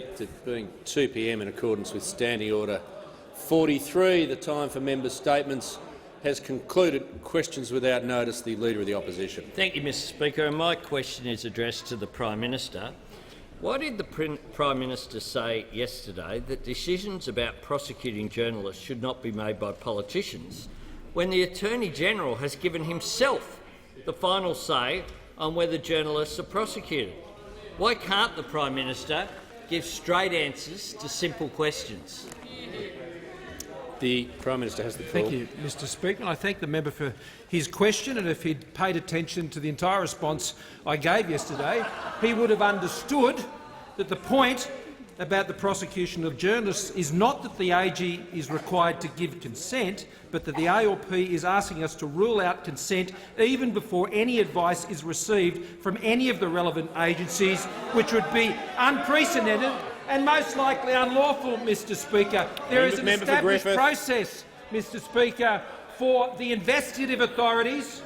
It being 2 p.m. in accordance with Standing Order 43, the time for members' statements has concluded. Questions without notice. The Leader of the Opposition. Thank you, Mr Speaker. And my question is addressed to the Prime Minister. Why did the Prime Minister say yesterday that decisions about prosecuting journalists should not be made by politicians when the Attorney-General has given himself the final say on whether journalists are prosecuted? Why can't the Prime Minister give straight answers to simple questions? The Prime Minister has the call. Thank you, Mr Speaker. I thank the member for his question, and if he'd paid attention to the entire response I gave yesterday, he would have understood that the point about the prosecution of journalists is not that the AG is required to give consent, but that the ALP is asking us to rule out consent even before any advice is received from any of the relevant agencies, which would be unprecedented and most likely unlawful, Mr Speaker. There is an established process, Mr Speaker, for the investigative authorities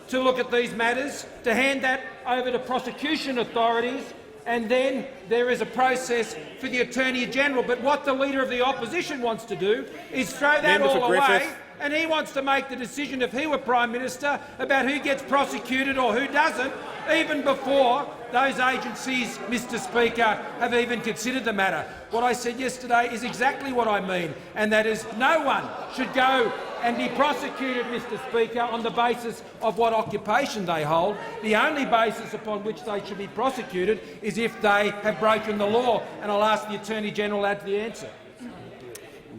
to look at these matters, to hand that over to prosecution authorities, and then there is a process for the Attorney-General. But what the Leader of the Opposition wants to do is throw that all away, and he wants to make the decision, if he were Prime Minister, about who gets prosecuted or who doesn't, even before those agencies, Mr Speaker, have even considered the matter. What I said yesterday is exactly what I mean, and that is no one should go and be prosecuted, Mr Speaker, on the basis of what occupation they hold. The only basis upon which they should be prosecuted is if they have broken the law, and I'll ask the Attorney-General to add to the answer.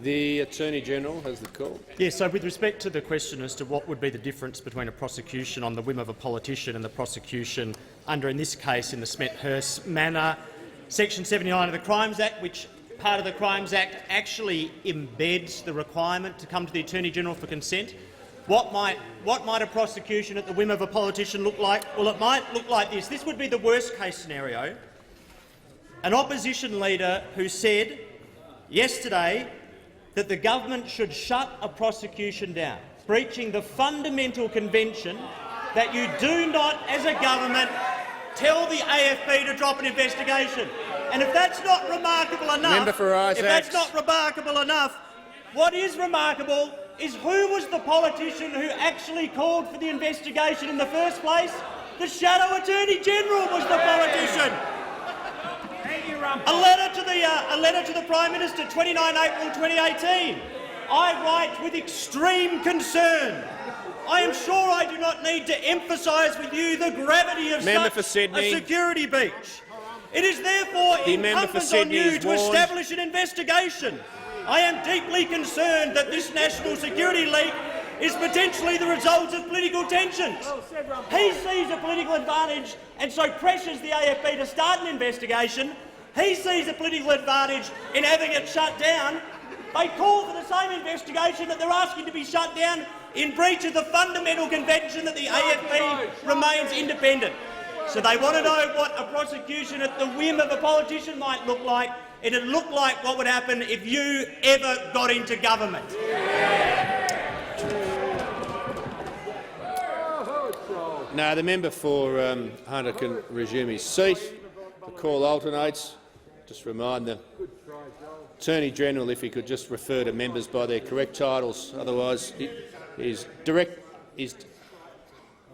The Attorney-General has the call. Yes, so with respect to the question as to what would be the difference between a prosecution on the whim of a politician and the prosecution under, in this case, in the Smethurst manner, Section 79 of the Crimes Act, which part of the Crimes Act actually embeds the requirement to come to the Attorney-General for consent. What might a prosecution at the whim of a politician look like? Well, it might look like this. This would be the worst-case scenario. An opposition leader who said yesterday that the government should shut a prosecution down, breaching the fundamental convention that you do not, as a government, tell the AFP to drop an investigation. And if that's not remarkable enough, what is remarkable is who was the politician who actually called for the investigation in the first place? The Shadow Attorney-General was the politician. A letter to the Prime Minister, 29 April 2018. I write with extreme concern. I am sure I do not need to emphasise with you the gravity of such a security breach. It is therefore incumbent on you to establish an investigation. I am deeply concerned that this national security leak is potentially the result of political tensions. He sees a political advantage and so pressures the AFP to start an investigation. He sees a political advantage in having it shut down. They call for the same investigation that they're asking to be shut down in breach of the fundamental convention that the AFP remains independent. So they want to know what a prosecution at the whim of a politician might look like. It'd look like what would happen if you ever got into government. Now, the member for Hunter can resume his seat. The call alternates. Just remind the Attorney-General if he could just refer to members by their correct titles. Otherwise, he's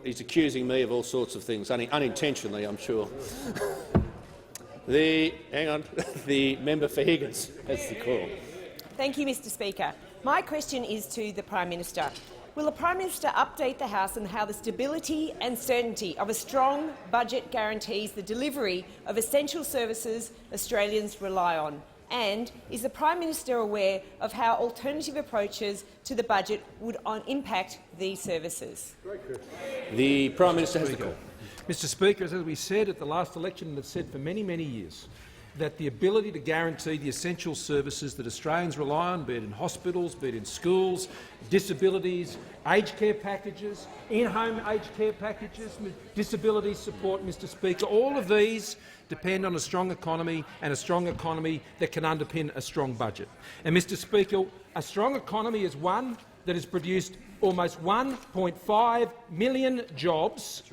accusing me of all sorts of things, unintentionally, I'm sure. The member for Higgins has the call. Thank you, Mr Speaker. My question is to the Prime Minister. Will the Prime Minister update the House on how the stability and certainty of a strong budget guarantees the delivery of essential services Australians rely on? And is the Prime Minister aware of how alternative approaches to the budget would impact these services? The Prime Minister has the call. Mr Speaker, as we said at the last election and have said for many, many years, that the ability to guarantee the essential services that Australians rely on, be it in hospitals, be it in schools, disabilities, aged care packages, in-home aged care packages, disability support, Mr Speaker, all of these depend on a strong economy and a strong economy that can underpin a strong budget. And, Mr Speaker, a strong economy is one that has produced almost 1.5 million jobs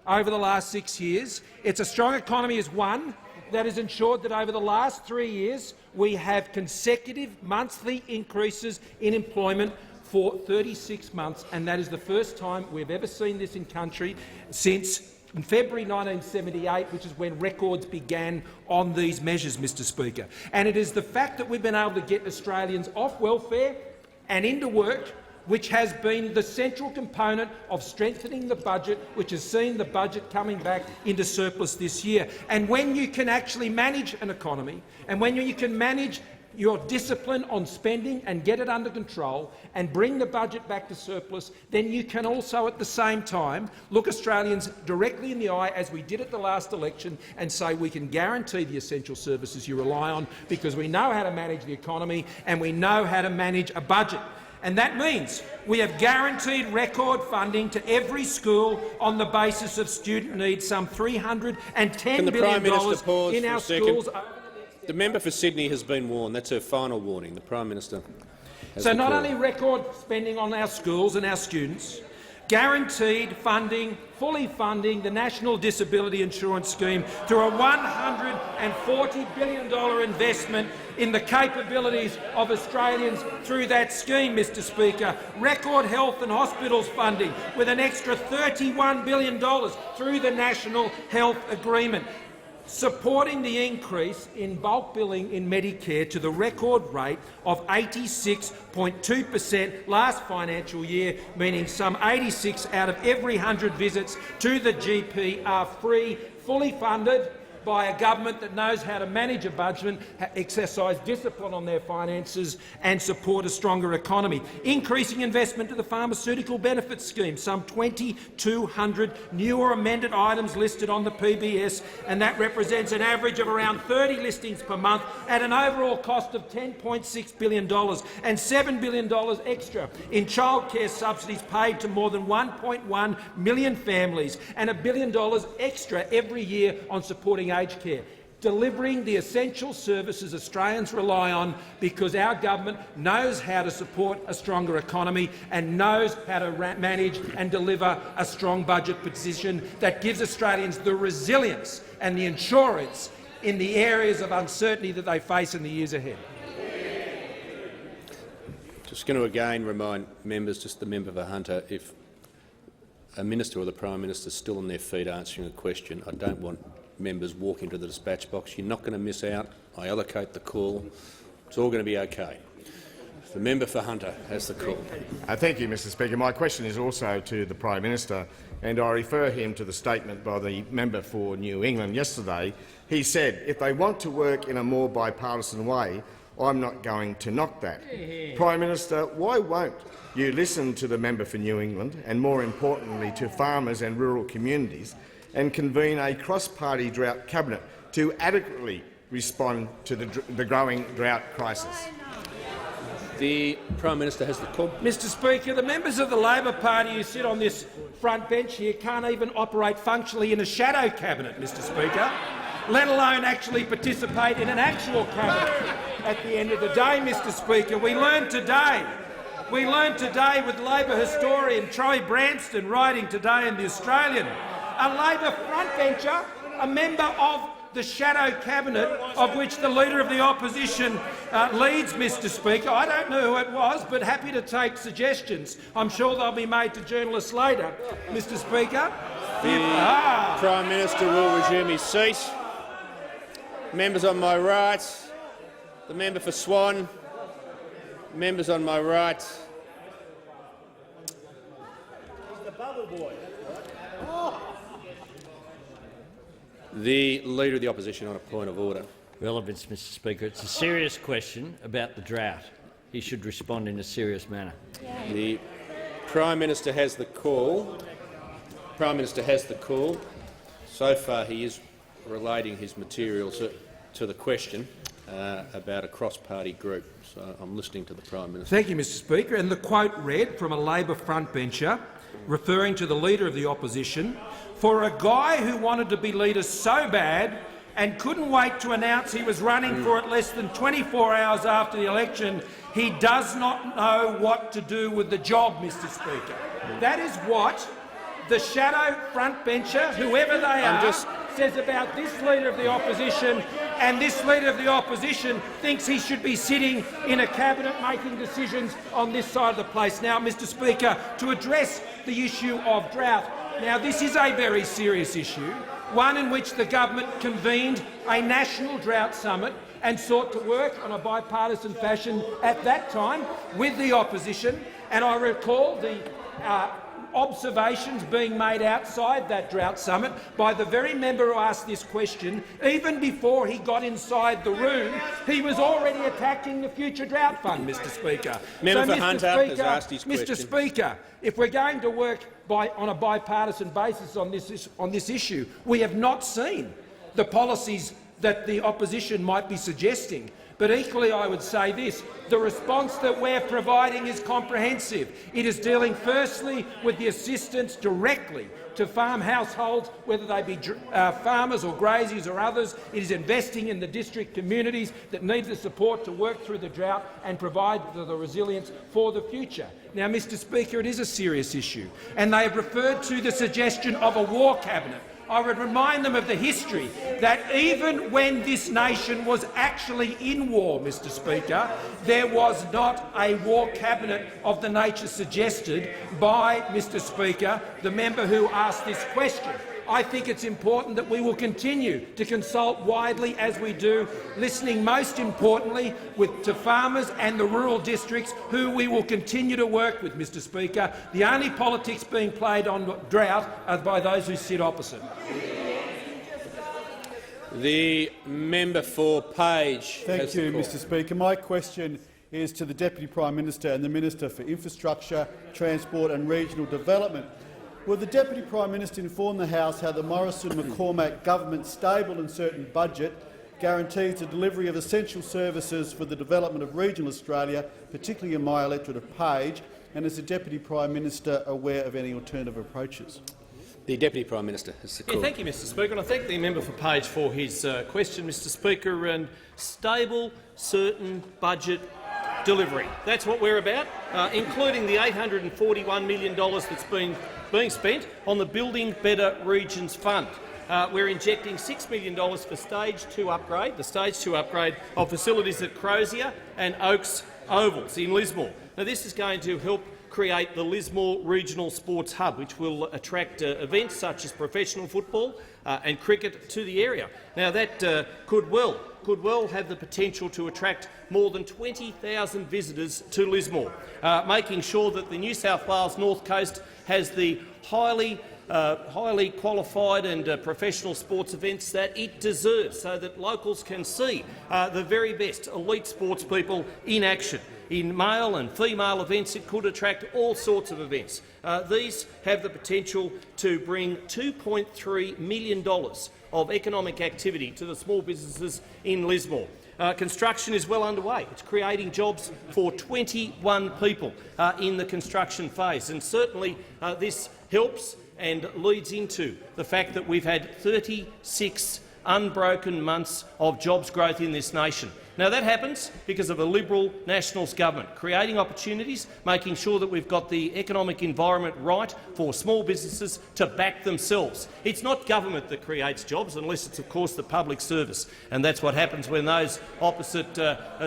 over the last 6 years. It's a strong economy is one that has ensured that over the last 3 years we have consecutive monthly increases in employment for 36 months, and that is the first time we've ever seen this in country since February 1978, which is when records began on these measures, Mr Speaker. And it is the fact that we've been able to get Australians off welfare and into work which has been the central component of strengthening the budget, which has seen the budget coming back into surplus this year. And when you can actually manage an economy, and when you can manage your discipline on spending and get it under control and bring the budget back to surplus, then you can also at the same time look Australians directly in the eye, as we did at the last election, and say we can guarantee the essential services you rely on because we know how to manage the economy and we know how to manage a budget. And that means we have guaranteed record funding to every school on the basis of student needs, some $310 billion in our schools. The member for Sydney has been warned. That's her final warning. The Prime Minister has So not only record spending on our schools and our students, guaranteed funding, fully funding the National Disability Insurance Scheme through a $140 billion investment in the capabilities of Australians through that scheme, Mr Speaker. Record health and hospitals funding with an extra $31 billion through the National Health Agreement. Supporting the increase in bulk billing in Medicare to the record rate of 86.2% last financial year, meaning some 86 out of every 100 visits to the GP are free, fully funded by a government that knows how to manage a budget, exercise discipline on their finances and support a stronger economy. Increasing investment to the pharmaceutical benefits scheme, some 2,200 new or amended items listed on the PBS, and that represents an average of around 30 listings per month at an overall cost of $10.6 billion and $7 billion extra in childcare subsidies paid to more than 1.1 million families and $1 billion extra every year on supporting aged care, delivering the essential services Australians rely on because our government knows how to support a stronger economy and knows how to manage and deliver a strong budget position that gives Australians the resilience and the insurance in the areas of uncertainty that they face in the years ahead. Just going to again remind members, just the member for Hunter, if a minister or the Prime Minister is still on their feet answering a question, I don't want members walking to the dispatch box. You're not going to miss out. I allocate the call. It's all going to be okay. The member for Hunter has the call. Thank you, Mr Speaker. My question is also to the Prime Minister, and I refer him to the statement by the member for New England yesterday. He said, if they want to work in a more bipartisan way, I'm not going to knock that. Prime Minister, why won't you listen to the member for New England and, more importantly, to farmers and rural communities and convene a cross-party drought cabinet to adequately respond to the growing drought crisis? The Prime Minister has the call. Mr Speaker, the members of the Labor Party who sit on this front bench here can't even operate functionally in a shadow cabinet, Mr Speaker, let alone actually participate in an actual cabinet. At the end of the day, Mr Speaker, we learned today with Labor historian Troy Branston writing today in The Australian, a Labor frontbencher, a member of the shadow cabinet of which the Leader of the Opposition leads, Mr Speaker. I don't know who it was, but happy to take suggestions. I'm sure they'll be made to journalists later, Mr Speaker. The Prime Minister will resume his seat. Members on my right, the member for Swan. Members on my right. The bubble boy. The Leader of the Opposition on a point of order. Relevance, Mr Speaker. It's a serious question about the drought. He should respond in a serious manner. The Prime Minister has the call. Prime Minister has the call. So far he is relating his material to the question about a cross-party group. So I'm listening to the Prime Minister. Thank you, Mr Speaker. And the quote read from a Labor frontbencher referring to the Leader of the Opposition, for a guy who wanted to be leader so bad and couldn't wait to announce he was running for it less than 24 hours after the election, he does not know what to do with the job, Mr Speaker. That is what the shadow frontbencher, whoever they are, says about this Leader of the Opposition, and this Leader of the Opposition thinks he should be sitting in a cabinet making decisions on this side of the place. Now, Mr Speaker, to address the issue of drought, now this is a very serious issue, one in which the government convened a national drought summit and sought to work on a bipartisan fashion at that time with the opposition. And I recall the observations being made outside that drought summit by the very member who asked this question. Even before he got inside the room, he was already attacking the future drought fund, Mr Speaker. Member for Hunter has asked his question. Mr Speaker, if we're going to work on a bipartisan basis on this issue, we have not seen the policies that the opposition might be suggesting. But equally, I would say this: the response that we're providing is comprehensive. It is dealing firstly with the assistance directly to farm households, whether they be farmers or graziers or others. It is investing in the district communities that need the support to work through the drought and provide the resilience for the future. Now, Mr Speaker, it is a serious issue, and they have referred to the suggestion of a war cabinet. I would remind them of the history that even when this nation was actually in war, Mr Speaker, there was not a war cabinet of the nature suggested by, Mr Speaker, the member who asked this question. I think it's important that we will continue to consult widely as we do, listening most importantly to farmers and the rural districts who we will continue to work with, Mr Speaker. The only politics being played on drought are by those who sit opposite. The member for Page. Thank you, Mr Speaker. My question is to the Deputy Prime Minister and the Minister for Infrastructure, Transport and Regional Development. Will the Deputy Prime Minister inform the House how the Morrison-McCormack government's stable and certain budget guarantees the delivery of essential services for the development of regional Australia, particularly in my electorate of Page, and is the Deputy Prime Minister aware of any alternative approaches? The Deputy Prime Minister has the call. Thank you, Mr Speaker, and I thank the member for Page for his question, Mr Speaker. And stable, certain budget delivery. That's what we're about, including the $841 million that's being spent on the Building Better Regions Fund. We're injecting $6 million for Stage 2 upgrade, the Stage 2 upgrade of facilities at Crozier and Oaks Ovals in Lismore. Now, this is going to help create the Lismore Regional Sports Hub, which will attract events such as professional football and cricket to the area. Now, that could well have the potential to attract more than 20,000 visitors to Lismore, making sure that the New South Wales North Coast has the highly qualified and professional sports events that it deserves, so that locals can see the very best elite sports people in action. In male and female events, it could attract all sorts of events. These have the potential to bring $2.3 million of economic activity to the small businesses in Lismore. Construction is well underway. It's creating jobs for 21 people in the construction phase, and certainly this helps and leads into the fact that we've had 36 unbroken months of jobs growth in this nation. Now, that happens because of a Liberal Nationals government, creating opportunities, making sure that we've got the economic environment right for small businesses to back themselves. It's not government that creates jobs, unless it's, of course, the public service. And that's what happens when those opposite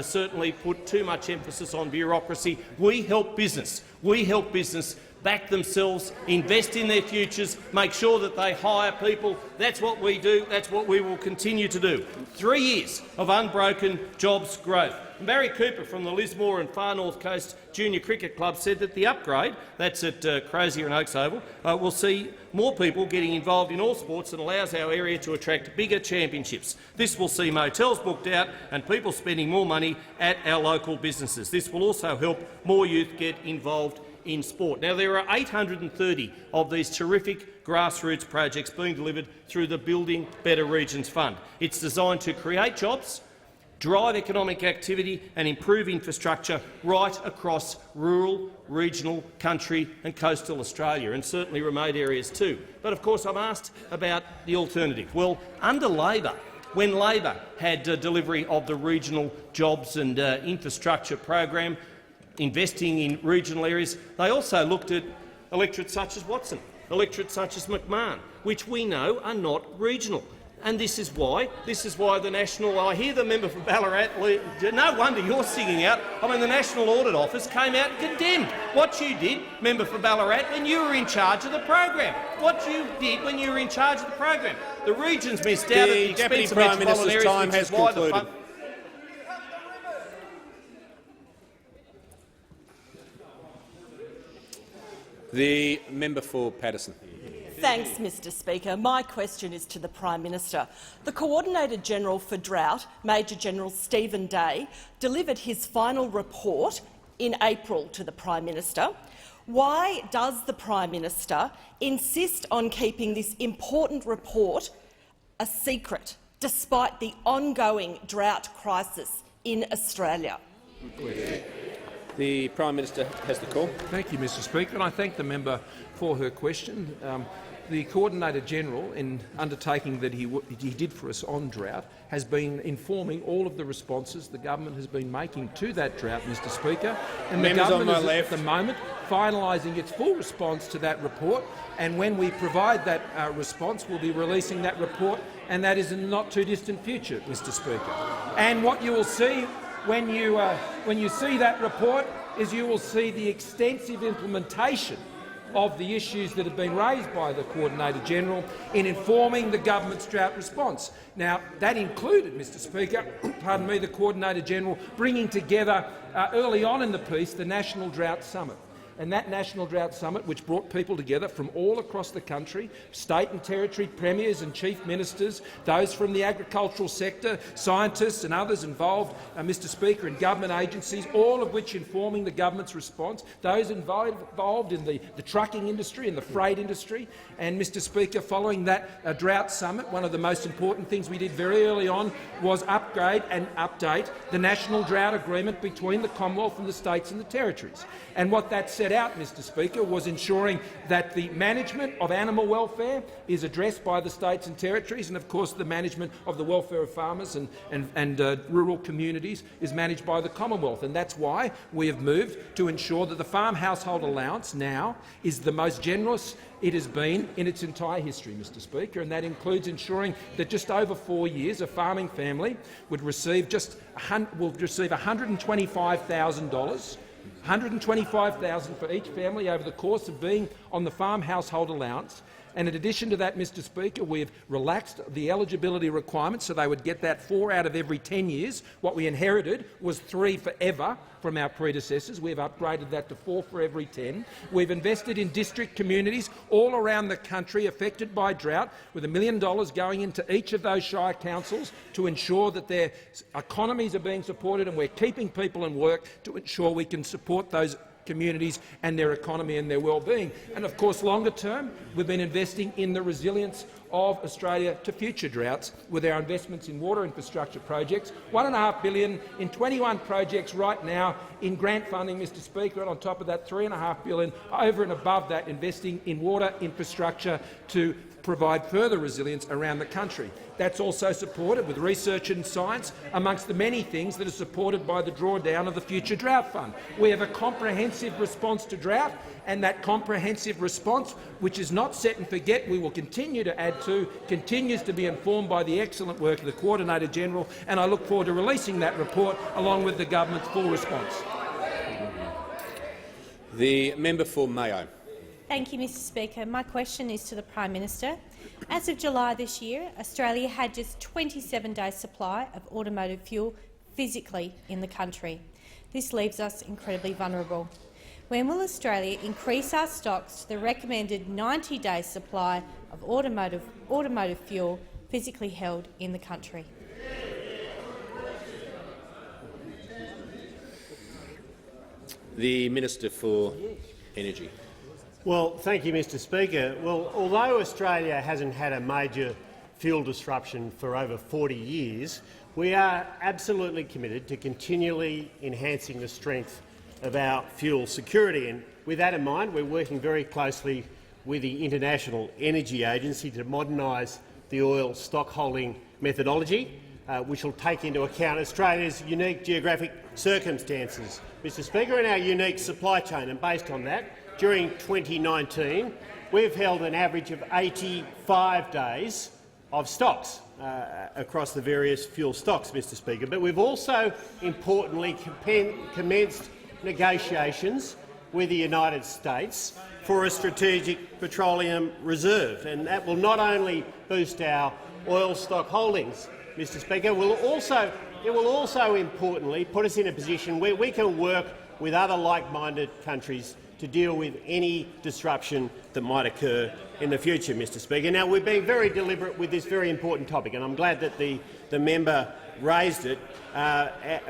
certainly put too much emphasis on bureaucracy. We help business. We help business back themselves, invest in their futures, make sure that they hire people. That's what we do. That's what we will continue to do. 3 years of unbroken jobs growth. Barry Cooper from the Lismore and Far North Coast Junior Cricket Club said that the upgrade, that's at Crozier and Oaks Oval, will see more people getting involved in all sports and allows our area to attract bigger championships. This will see motels booked out and people spending more money at our local businesses. This will also help more youth get involved in sport. Now, there are 830 of these terrific grassroots projects being delivered through the Building Better Regions Fund. It's designed to create jobs, drive economic activity and improve infrastructure right across rural, regional, country and coastal Australia, and certainly remote areas too. But of course, I'm asked about the alternative. Well, under Labor, when Labor had delivery of the regional jobs and infrastructure program, investing in regional areas, they also looked at electorates such as Watson, electorates such as McMahon, which we know are not regional. And this is why. This is why the National... I hear the member for Ballarat... No wonder you're singing out. I mean, the National Audit Office came out and condemned what you did, member for Ballarat, when you were in charge of the program. What you did when you were in charge of the program. The regions missed out at the expense of metropolitan areas, time has concluded. The member for Paterson. Thanks, Mr Speaker. My question is to the Prime Minister. The Coordinator-General for Drought, Major General Stephen Day, delivered his final report in April to the Prime Minister. Why does the Prime Minister insist on keeping this important report a secret, despite the ongoing drought crisis in Australia? The Prime Minister has the call. Thank you, Mr Speaker, and I thank the member for her question. The Coordinator-General, in undertaking that he did for us on drought, has been informing all of the responses the government has been making to that drought, Mr Speaker. And the government is at the moment finalising its full response to that report, and when we provide that response, we'll be releasing that report, and that is in the not-too-distant future, Mr Speaker. And what you will see when you see that report is you will see the extensive implementation of the issues that have been raised by the Coordinator-General in informing the government's drought response. Now, that included, Mr Speaker, pardon me, the Coordinator-General bringing together early on in the piece the National Drought Summit. And that National Drought Summit, which brought people together from all across the country, state and territory premiers and chief ministers, those from the agricultural sector, scientists and others involved, Mr Speaker, in government agencies, all of which informing the government's response, those involved in the trucking industry and the freight industry. And, Mr Speaker, following that Drought Summit, one of the most important things we did very early on was upgrade and update the National Drought Agreement between the Commonwealth and the states and the territories. And what that set out, Mr Speaker, was ensuring that the management of animal welfare is addressed by the states and territories, and of course the management of the welfare of farmers and rural communities is managed by the Commonwealth. And that's why we have moved to ensure that the farm household allowance now is the most generous it has been in its entire history, Mr Speaker, and that includes ensuring that just over 4 years a farming family would receive $125,000 $125,000 for each family over the course of being on the farm household allowance. And in addition to that, Mr Speaker, we've relaxed the eligibility requirements so they would get that 4 out of every 10 years. What we inherited was 3 forever from our predecessors. We've upgraded that to 4 for every 10. We've invested in district communities all around the country affected by drought, with $1 million going into each of those shire councils to ensure that their economies are being supported, and we're keeping people in work to ensure we can support those communities and their economy and their well-being. And of course, longer term, we've been investing in the resilience of Australia to future droughts with our investments in water infrastructure projects, $1.5 billion in 21 projects right now in grant funding, Mr Speaker, and on top of that $3.5 billion over and above that investing in water infrastructure to provide further resilience around the country. That's also supported with research and science, amongst the many things that are supported by the drawdown of the Future Drought Fund. We have a comprehensive response to drought, and that comprehensive response, which is not set and forget, we will continue to add to, continues to be informed by the excellent work of the Coordinator-General, and I look forward to releasing that report along with the government's full response. The member for Mayo. Thank you, Mr Speaker. My question is to the Prime Minister. As of July this year, Australia had just 27 days' supply of automotive fuel physically in the country. This leaves us incredibly vulnerable. When will Australia increase our stocks to the recommended 90 days' supply of automotive fuel physically held in the country? The Minister for Energy. Well, thank you, Mr Speaker. Well, although Australia hasn't had a major fuel disruption for over 40 years, we are absolutely committed to continually enhancing the strength of our fuel security. And with that in mind, we're working very closely with the International Energy Agency to modernise the oil stockholding methodology, which will take into account Australia's unique geographic circumstances, Mr Speaker, and our unique supply chain. And based on that, during 2019, we've held an average of 85 days of stocks. across the various fuel stocks, Mr Speaker. But we've also, importantly, commenced negotiations with the United States for a strategic petroleum reserve, and that will not only boost our oil stock holdings, Mr Speaker, it will also importantly put us in a position where we can work with other like-minded countries to deal with any disruption that might occur in the future, Mr Speaker. Now, we've been very deliberate with this very important topic, and I'm glad that the member raised it.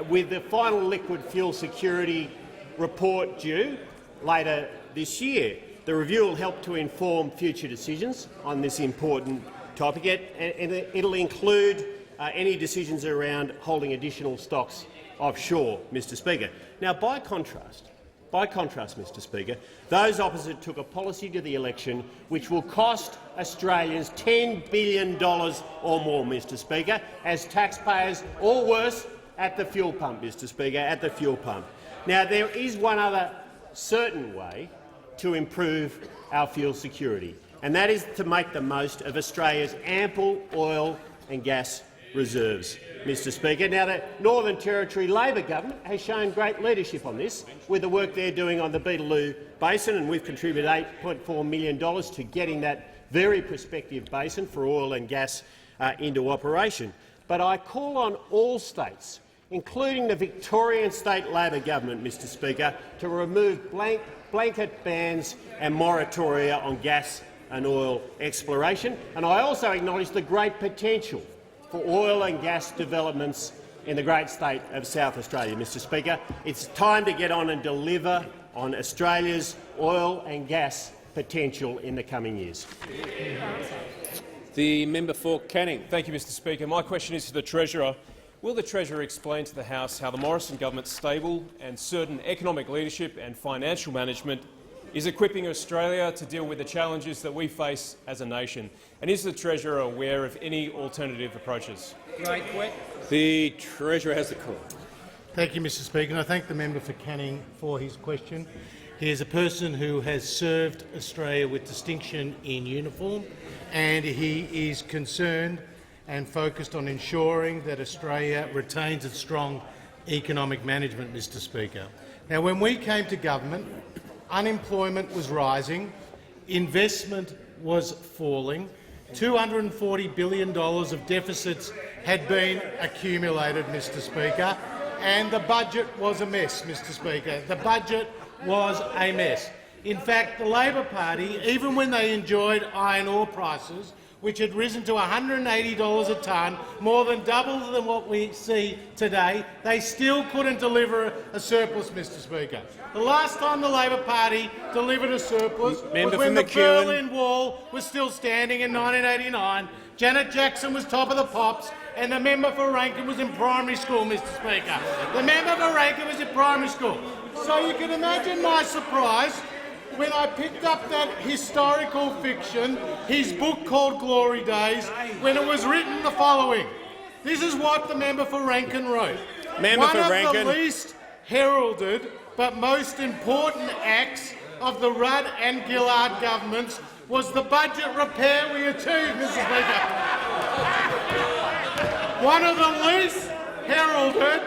With the final liquid fuel security report due later this year, the review will help to inform future decisions on this important topic, and it'll include any decisions around holding additional stocks offshore, Mr Speaker. Now, by contrast, Mr Speaker, those opposite took a policy to the election which will cost Australians $10 billion or more, Mr Speaker, as taxpayers, or worse, at the fuel pump, Mr Speaker, at the fuel pump. Now, there is one other certain way to improve our fuel security, and that is to make the most of Australia's ample oil and gas reserves, Mr Speaker. Now, the Northern Territory Labor government has shown great leadership on this with the work they're doing on the Beetaloo Basin, and we've contributed $8.4 million to getting that very prospective basin for oil and gas into operation. But I call on all states, including the Victorian State Labor government, Mr Speaker, to remove blanket bans and moratoria on gas and oil exploration. And I also acknowledge the great potential for oil and gas developments in the great state of South Australia, Mr Speaker. It's time to get on and deliver on Australia's oil and gas potential in the coming years. The member for Canning. Thank you, Mr Speaker. My question is to the Treasurer. Will the Treasurer explain to the House how the Morrison government's stable and certain economic leadership and financial management is equipping Australia to deal with the challenges that we face as a nation? And is the Treasurer aware of any alternative approaches? The Treasurer has the call. Thank you, Mr Speaker. And I thank the member for Canning for his question. He is a person who has served Australia with distinction in uniform, and he is concerned and focused on ensuring that Australia retains its strong economic management, Mr Speaker. Now, when we came to government, unemployment was rising, investment was falling, $240 billion of deficits had been accumulated, Mr Speaker, and the budget was a mess, Mr Speaker. The budget was a mess. In fact, the Labor Party, even when they enjoyed iron ore prices, which had risen to $180 a tonne, more than double than what we see today, they still couldn't deliver a surplus, Mr Speaker. The last time the Labor Party delivered a surplus was when the Berlin Wall was still standing in 1989, Janet Jackson was top of the pops, and the member for Rankin was in primary school, Mr Speaker. The member for Rankin was in primary school. So you can imagine my surprise when I picked up that historical fiction, his book called Glory Days, when it was written the following. This is what the member for Rankin wrote. One of the least heralded but most important acts of the Rudd and Gillard governments was the budget repair we achieved, Mr Speaker. One of the least heralded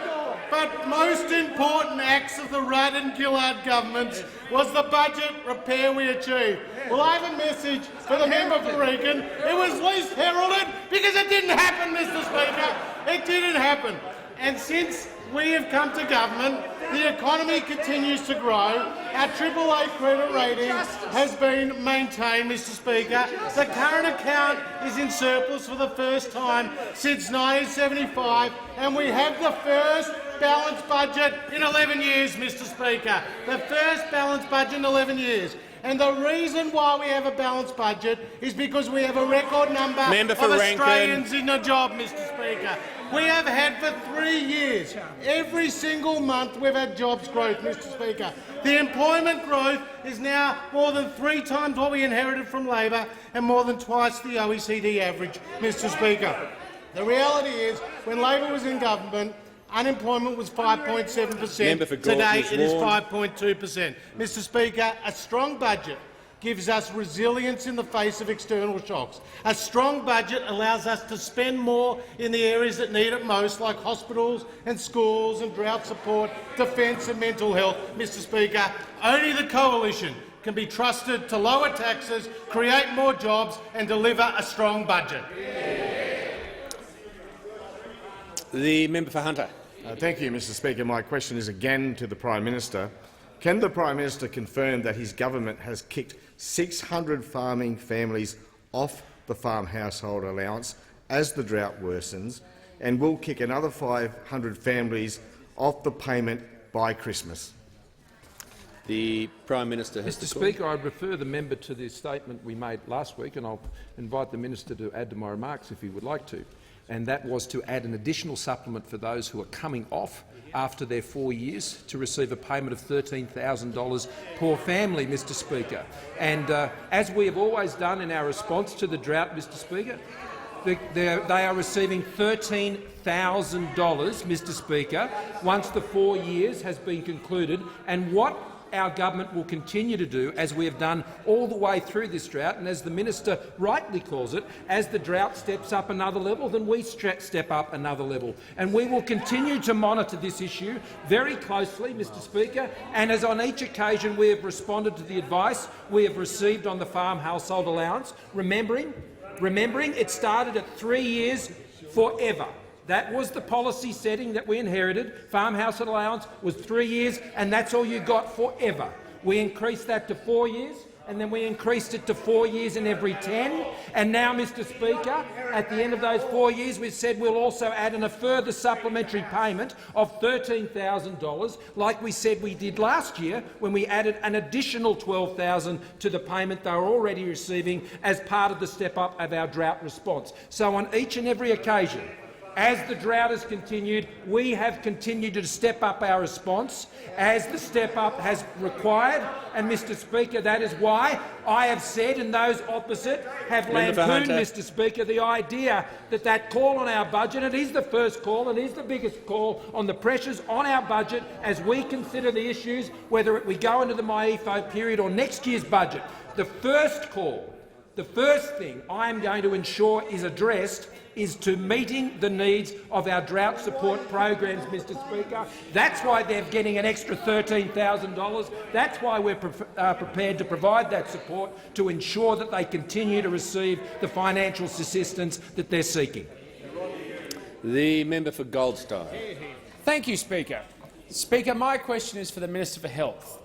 but most important acts of the Rudd and Gillard governments was the budget repair we achieved. Well, I have a message for the member for Regan. It was least heralded because it didn't happen, Mr Speaker. It didn't happen. And since we have come to government, the economy continues to grow. Our AAA credit rating has been maintained, Mr Speaker. The current account is in surplus for the first time since 1975, and we have the first balanced budget in 11 years, Mr Speaker. The first balanced budget in 11 years. And the reason why we have a balanced budget is because we have a record number of Australians in a job, Mr Speaker. We have had for 3 years, every single month we've had jobs growth, Mr Speaker. The employment growth is now more than 3 times what we inherited from Labor and more than twice the OECD average, Mr Speaker. The reality is, when Labor was in government, unemployment was 5.7%. Today it is 5.2%. Mr Speaker, a strong budget gives us resilience in the face of external shocks. A strong budget allows us to spend more in the areas that need it most, like hospitals and schools and drought support, defence and mental health. Mr Speaker, only the coalition can be trusted to lower taxes, create more jobs and deliver a strong budget. The member for Hunter. Thank you, Mr Speaker. My question is again to the Prime Minister. Can the Prime Minister confirm that his government has kicked 600 farming families off the farm household allowance as the drought worsens and will kick another 500 families off the payment by Christmas? The Prime Minister has Mr the call. Speaker, I refer the member to the statement we made last week, and I'll invite the minister to add to my remarks if he would like to. And that was to add an additional supplement for those who are coming off after their 4 years to receive a payment of $13,000 per family, Mr Speaker. And as we have always done in our response to the drought, Mr Speaker, they are receiving $13,000, Mr Speaker, once the 4 years has been concluded. And what our government will continue to do, as we have done all the way through this drought, and as the minister rightly calls it, as the drought steps up another level, then we step up another level. And we will continue to monitor this issue very closely, Mr Speaker, and as on each occasion we have responded to the advice we have received on the farm household allowance, remembering it started at 3 years forever. That was the policy setting that we inherited. Farm household allowance was 3 years, and that's all you got forever. We increased that to 4 years, and then we increased it to 4 years in every 10. And now, Mr Speaker, at the end of those 4 years, we've said we'll also add in a further supplementary payment of $13,000, like we said we did last year when we added an additional $12,000 to the payment they were already receiving as part of the step-up of our drought response. So on each and every occasion, as the drought has continued, we have continued to step up our response as the step-up has required. And, Mr Speaker, that is why I have said, and those opposite have lampooned, Mr Speaker, the idea that that call on our budget, it is the first call and is the biggest call on the pressures on our budget as we consider the issues, whether we go into the MyEFO period or next year's budget. The first call, the first thing I am going to ensure is addressed is to meeting the needs of our drought support programs, Mr Speaker. That's why they're getting an extra $13,000. That's why we're prepared to provide that support to ensure that they continue to receive the financial assistance that they're seeking. The member for Goldstein. Thank you, Speaker. Speaker, my question is for the Minister for Health.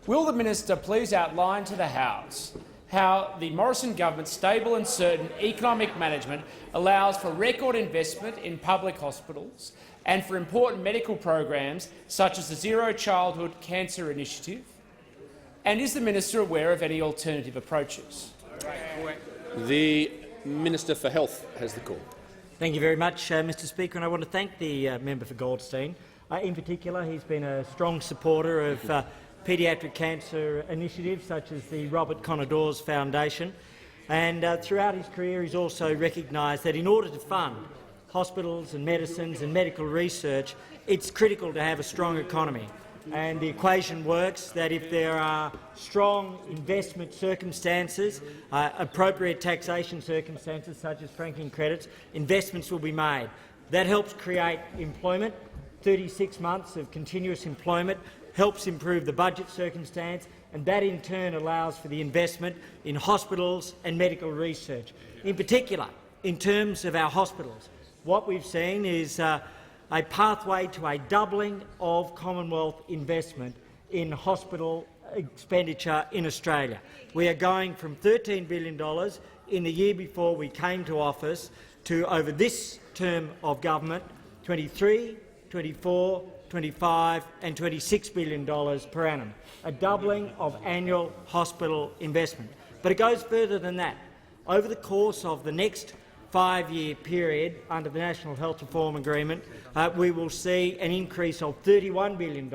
Will the minister please outline to the House how the Morrison government's stable and certain economic management allows for record investment in public hospitals and for important medical programs such as the Zero Childhood Cancer Initiative? And is the minister aware of any alternative approaches? The Minister for Health has the call. Thank you very much, Mr Speaker, and I want to thank the member for Goldstein. In particular, he's been a strong supporter of paediatric cancer initiatives such as the Robert Conadors Foundation, and throughout his career he's also recognised that in order to fund hospitals and medicines and medical research, it's critical to have a strong economy. And the equation works that if there are strong investment circumstances, appropriate taxation circumstances such as franking credits, investments will be made. That helps create employment. 36 months of continuous employment helps improve the budget circumstance, and that in turn allows for the investment in hospitals and medical research. In particular, in terms of our hospitals, what we've seen is a pathway to a doubling of Commonwealth investment in hospital expenditure in Australia. We are going from $13 billion in the year before we came to office to, over this term of government, $23, $24, $25 and $26 billion per annum, a doubling of annual hospital investment. But it goes further than that. Over the course of the next 5-year period under the National Health Reform Agreement, we will see an increase of $31 billion,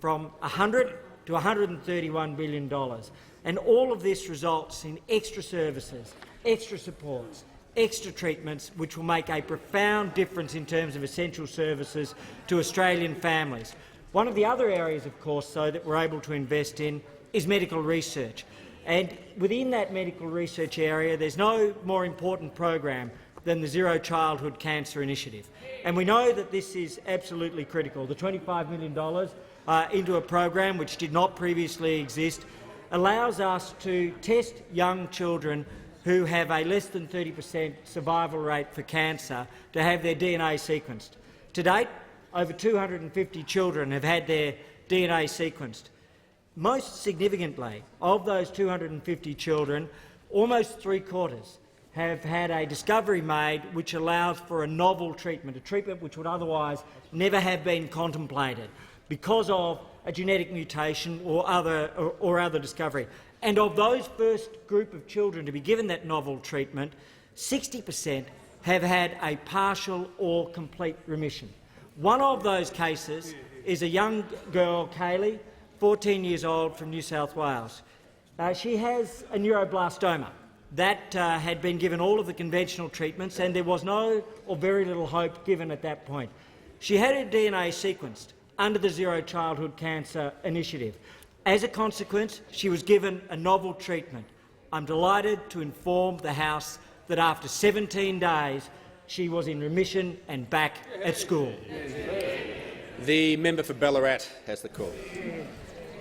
from $100 to $131 billion. And all of this results in extra services, extra supports, extra treatments, which will make a profound difference in terms of essential services to Australian families. One of the other areas, of course, though, that we're able to invest in is medical research. And within that medical research area, there's no more important program than the Zero Childhood Cancer Initiative. And we know that this is absolutely critical. The $25 million into a program which did not previously exist allows us to test young children who have a less than 30% survival rate for cancer to have their DNA sequenced. To date, over 250 children have had their DNA sequenced. Most significantly, of those 250 children, almost three-quarters have had a discovery made which allows for a novel treatment, a treatment which would otherwise never have been contemplated because of a genetic mutation or other discovery. And of those first group of children to be given that novel treatment, 60% have had a partial or complete remission. One of those cases is a young girl, Kaylee, 14 years old, from New South Wales. She has a neuroblastoma. That had been given all of the conventional treatments, and there was no or very little hope given at that point. She had her DNA sequenced under the Zero Childhood Cancer Initiative. As a consequence, she was given a novel treatment. I'm delighted to inform the House that after 17 days she was in remission and back at school. The member for Ballarat has the call.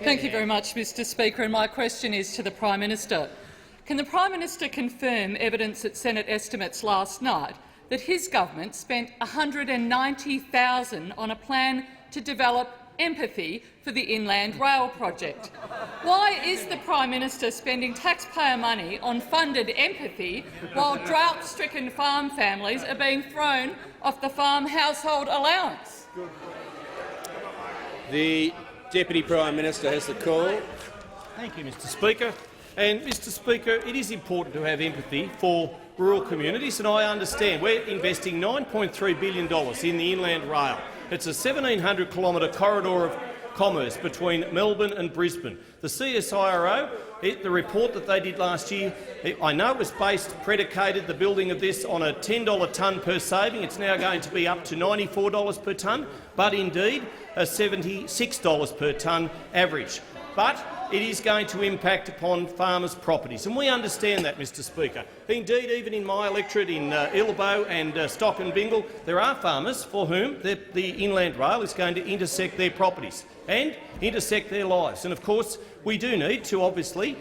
Thank you very much, Mr Speaker, and my question is to the Prime Minister. Can the Prime Minister confirm evidence at Senate estimates last night that his government spent $190,000 on a plan to develop empathy for the Inland Rail project? Why is the Prime Minister spending taxpayer money on funded empathy while drought-stricken farm families are being thrown off the farm household allowance? The Deputy Prime Minister has the call. Thank you, Mr Speaker. And, Mr Speaker, it is important to have empathy for rural communities, and I understand we're investing $9.3 billion in the Inland Rail. It's a 1,700-kilometre corridor of commerce between Melbourne and Brisbane. The CSIRO, the report that they did last year, I know it was predicated, the building of this, on a $10 tonne per saving. It's now going to be up to $94 per tonne, but indeed a $76 per tonne average. But it is going to impact upon farmers' properties, and we understand that, Mr Speaker. Indeed, even in my electorate in Ilbo and Stock and Bingle, there are farmers for whom the Inland Rail is going to intersect their properties and intersect their lives. And of course, we do need to obviously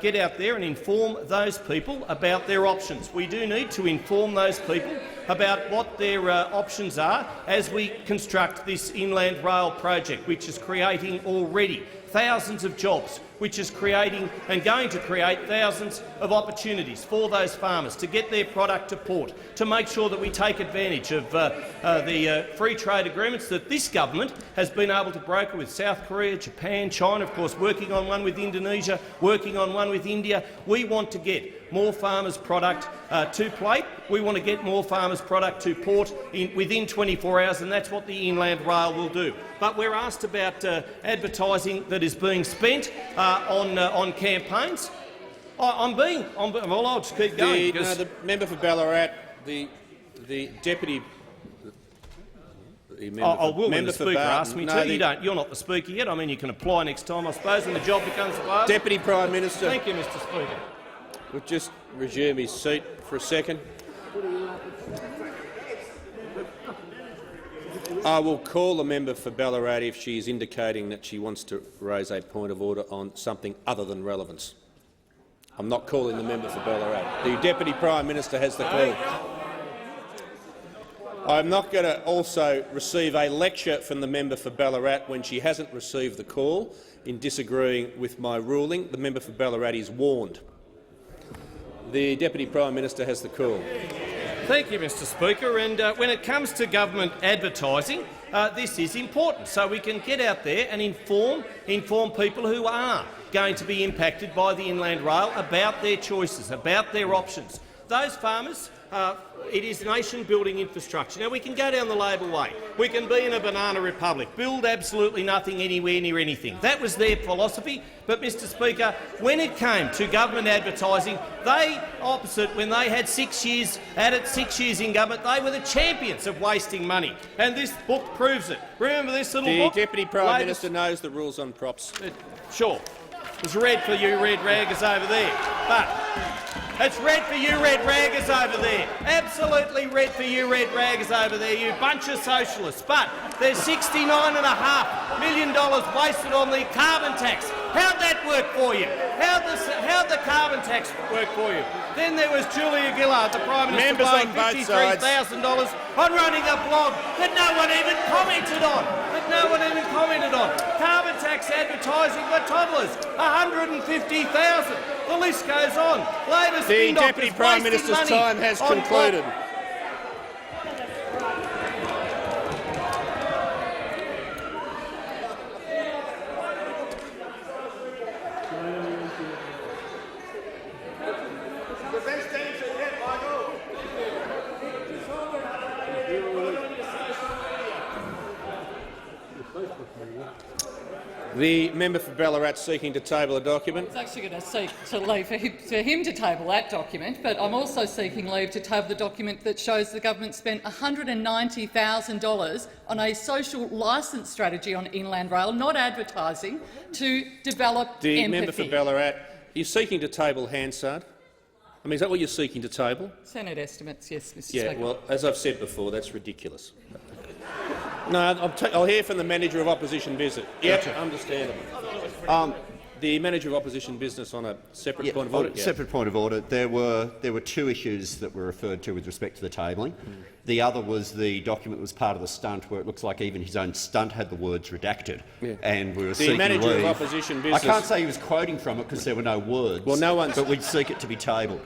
get out there and inform those people about their options. We do need to inform those people about what their options are as we construct this Inland Rail project, which is creating already thousands of jobs, which is creating and going to create thousands of opportunities for those farmers to get their product to port, to make sure that we take advantage of the free trade agreements that this government has been able to broker with South Korea, Japan, China, of course working on one with Indonesia, working on one with India. We want to get more farmers' product to plate. We want to get more farmers' product to port within 24 hours, and that's what the Inland Rail will do. But we're asked about advertising that is being spent on campaigns. Well, I'll just keep going. The member for Ballarat, the deputy. Will the Speaker ask me to? You don't. You're not the Speaker yet. I mean, you can apply next time, I suppose, when the job becomes available. Deputy Prime Minister. Thank you, Mr Speaker. We'll just resume his seat for a second. I will call the member for Ballarat if she is indicating that she wants to raise a point of order on something other than relevance. I'm not calling the member for Ballarat. The Deputy Prime Minister has the call. I'm not going to also receive a lecture from the member for Ballarat when she hasn't received the call in disagreeing with my ruling. The member for Ballarat is warned. The Deputy Prime Minister has the call. Thank you, Mr Speaker. And when it comes to government advertising, this is important, so we can get out there and inform people who are going to be impacted by the Inland Rail about their choices, about their options. Those farmers, it is nation-building infrastructure. Now, we can go down the Labor way. We can be in a banana republic, build absolutely nothing anywhere near anything. That was their philosophy. But, Mr Speaker, when it came to government advertising, when they had 6 years at it, 6 years in government, they were the champions of wasting money. And this book proves it. Remember this little book? The Deputy Prime Minister knows the rules on props. Sure. It's red for you red raggers over there. But it's red for you red raggers over there. Absolutely red for you red raggers over there, you bunch of socialists. But there's $69.5 million wasted on the carbon tax. How'd that work for you? How'd the carbon tax work for you? Then there was Julia Gillard, the Prime Minister, paying $53,000 on running a blog that no one even commented on. Carbon tax advertising for toddlers, $150,000. The list goes on. Labor's The Deputy Prime Minister's time has concluded. The member for Ballarat seeking to table a document. I was actually going to seek to leave for him to table that document, but I'm also seeking leave to table the document that shows the government spent $190,000 on a social licence strategy on Inland Rail, not advertising, to develop the empathy. member for Ballarat, you're seeking to table Hansard. I mean, is that what you're seeking to table? Senate estimates, yes, Mr. Yeah, Speaker. well, as I've said before, that's ridiculous. No, I'll hear from the Manager of Opposition Business. Yep, understandable. The Manager of Opposition Business on a separate point of order. Separate point of order. There were two issues that were referred to with respect to the tabling. The other was the document was part of the stunt, where it looks like even his own stunt had the words redacted, and we were seeking the Manager leave. of Opposition Business. I can't say he was quoting from it because there were no words. Well, no one's. But we'd seek it to be tabled.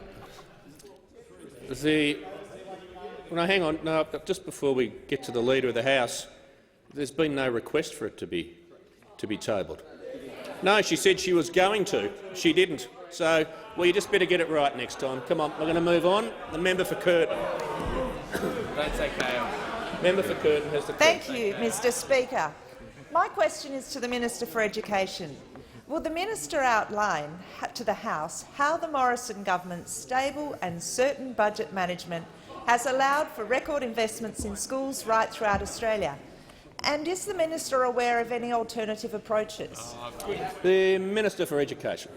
No, hang on. No, just before we get to the Leader of the House, there's been no request for it to be tabled. No, she said she was going to. She didn't. So, well, you just better get it right next time. Come on, we're going to move on. The member for Curtin. Don't say KO. Member for Curtin has the. Thank you, Mr. Speaker. My question is to the Minister for Education. Will the minister outline to the House how the Morrison government's stable and certain budget management has allowed for record investments in schools right throughout Australia? And is the minister aware of any alternative approaches? The Minister for Education.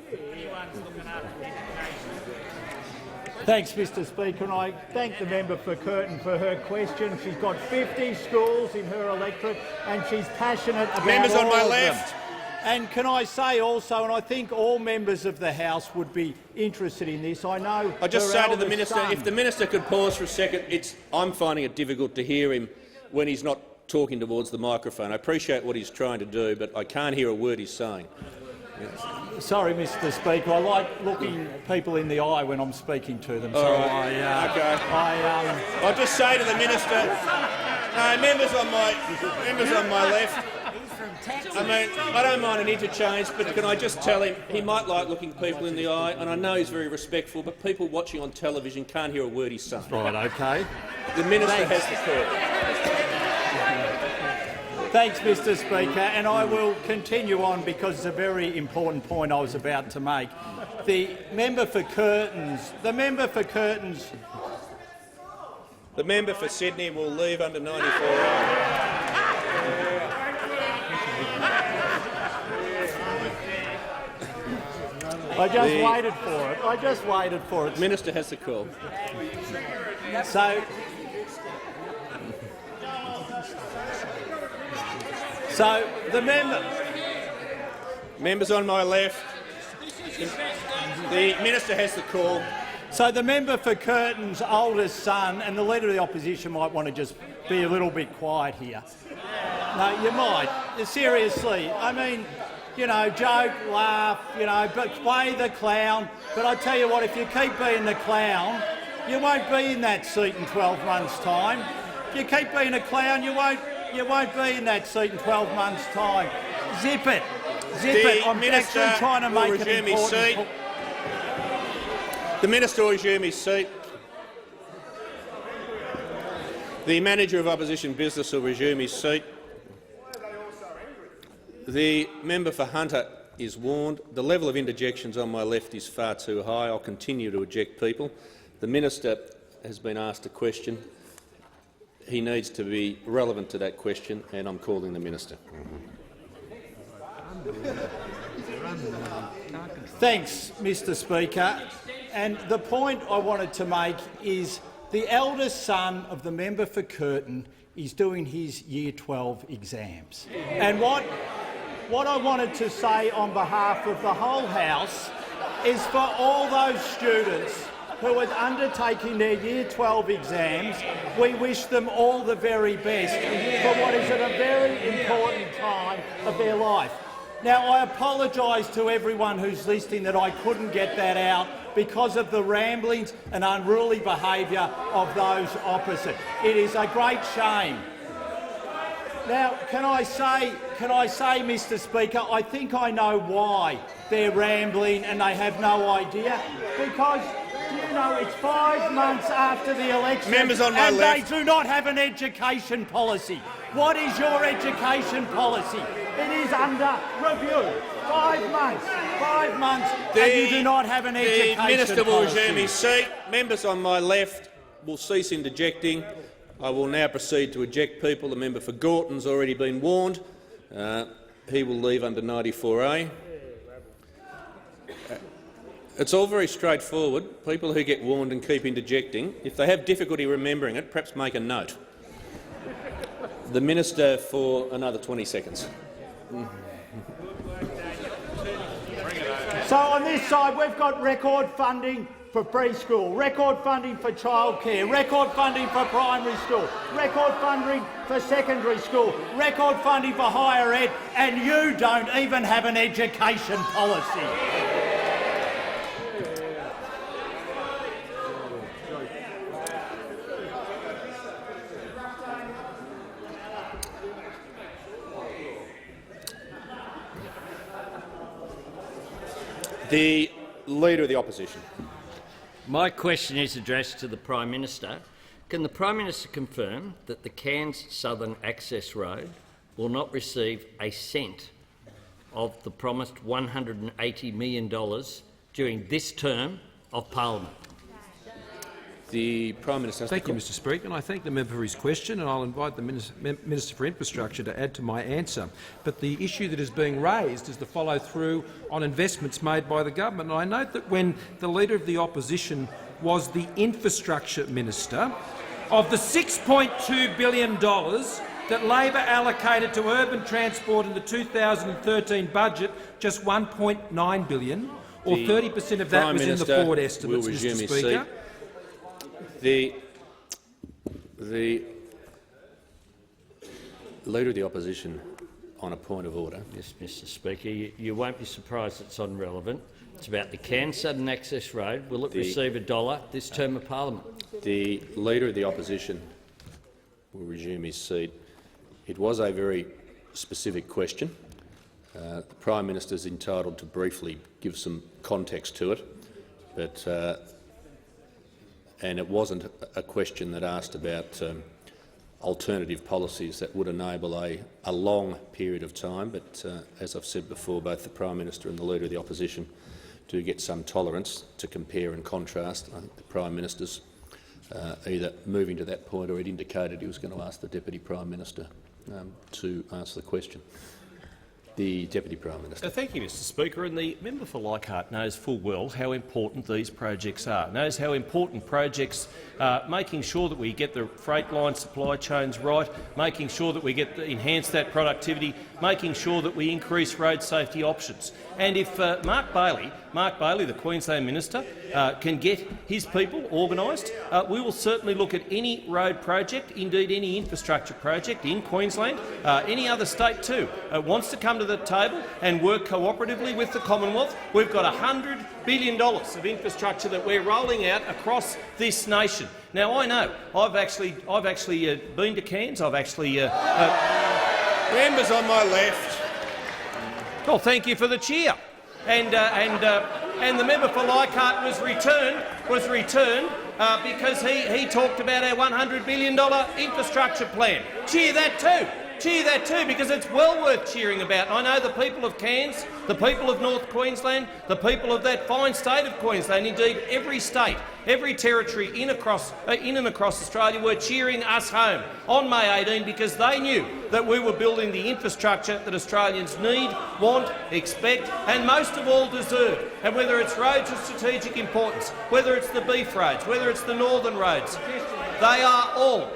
Thanks, Mr. Speaker, and I thank the member for Curtin for her question. She's got 50 schools in her electorate, and she's passionate about Members all on my of left. them. And can I say also, and I think all members of the House would be interested in this, I know. I just her say to the eldest minister, son, if the minister could pause for a second, I'm finding it difficult to hear him when he's not talking towards the microphone. I appreciate what he's trying to do, but I can't hear a word he's saying. Sorry, Mr. Speaker, I like looking people in the eye when I'm speaking to them. So I'll just say to the minister, no, members on my left. I mean, I don't mind an interchange, but can I just tell him he might like looking people in the eye, and I know he's very respectful, but people watching on television can't hear a word he's saying. Right, okay. The minister has the floor. Thanks, Mr. Speaker, and I will continue on because it's a very important point I was about to make. The member for Sydney will leave under 94. I just waited for it. Minister has the call. So the members on my left. The minister has the call. So the member for Curtin's oldest son, and the Leader of the Opposition might want to just be a little bit quiet here. No, you might. Seriously, I mean, you know, joke, laugh, you know, but play the clown. But I tell you what, if you keep being the clown, you won't be in that seat in 12 months' time. If you keep being a clown, you won't be in that seat in 12 months' time. Zip it. I'm actually trying to make it important. The minister will resume his seat. The Manager of Opposition Business will resume his seat. The member for Hunter is warned. The level of interjections on my left is far too high. I'll continue to eject people. The minister has been asked a question. He needs to be relevant to that question, and I'm calling the minister. Thanks, Mr Speaker. And the point I wanted to make is the eldest son of the member for Curtin is doing his Year 12 exams. And what I wanted to say on behalf of the whole House is for all those students who are undertaking their Year 12 exams, we wish them all the very best for what is at a very important time of their life. Now, I apologise to everyone who's listening that I couldn't get that out because of the ramblings and unruly behaviour of those opposite. It is a great shame. Now, can I say, Mr Speaker, I think I know why they're rambling and they have no idea. Because, you know, it's 5 months after the election and they do not have an education policy. What is your education policy? It is under review. 5 months. 5 months and you do not have an education policy. The Minister will resume his seat. Members on my left will cease interjecting. I will now proceed to eject people. The member for Gorton's already been warned. He will leave under 94A. It's all very straightforward. People who get warned and keep interjecting, if they have difficulty remembering it, perhaps make a note. The Minister for another 20 seconds. So on this side we've got record funding for preschool, record funding for childcare, record funding for primary school, record funding for secondary school, record funding for higher ed, and you don't even have an education policy. The Leader of the Opposition. My question is addressed to the Prime Minister. Can the Prime Minister confirm that the Cairns Southern Access Road will not receive a cent of the promised $180 million during this term of Parliament? The Prime Minister. Thank you, Mr Speaker, and I thank the member for his question, and I'll invite the Minister for Infrastructure to add to my answer. But the issue that is being raised is the follow-through on investments made by the government. And I note that when the Leader of the Opposition was the Infrastructure Minister, of the $6.2 billion that Labor allocated to urban transport in the 2013 budget, just $1.9 billion, or 30% of that was in the forward estimates, Mr Speaker. The Leader of the Opposition on a point of order. Yes, Mr Speaker. You won't be surprised it's irrelevant. It's about the Cairns Southern Access Road. Will it receive $1 this term of Parliament? The Leader of the Opposition will resume his seat. It was a very specific question. The Prime Minister is entitled to briefly give some context to it, but and it wasn't a question that asked about alternative policies that would enable a long period of time. But as I've said before, both the Prime Minister and the Leader of the Opposition do get some tolerance to compare and contrast. I think the Prime Minister's either moving to that point or he'd indicated he was going to ask the Deputy Prime Minister to answer the question. The Deputy Prime Minister. Thank you, Mr Speaker. And the member for Leichhardt knows full well how important these projects are, knows how important projects making sure that we get the freight line supply chains right, making sure that we enhance that productivity, making sure that we increase road safety options. And if Mark Bailey, the Queensland Minister, can get his people organised, we will certainly look at any road project, indeed any infrastructure project in Queensland, any other state too, wants to come to the table and work cooperatively with the Commonwealth. We've got $100 billion of infrastructure that we're rolling out across this nation. Now, I know I've actually been to Cairns. I've actually members on my left. Well, thank you for the cheer. And the member for Leichhardt was returned because he talked about our $100 billion infrastructure plan. Cheer that too. cheer that too, because it's well worth cheering about. I know the people of Cairns, the people of North Queensland, the people of that fine state of Queensland, indeed every state, every territory in and across Australia were cheering us home on May 18 because they knew that we were building the infrastructure that Australians need, want, expect and most of all deserve. And whether it's roads of strategic importance, whether it's the beef roads, whether it's the northern roads, they are all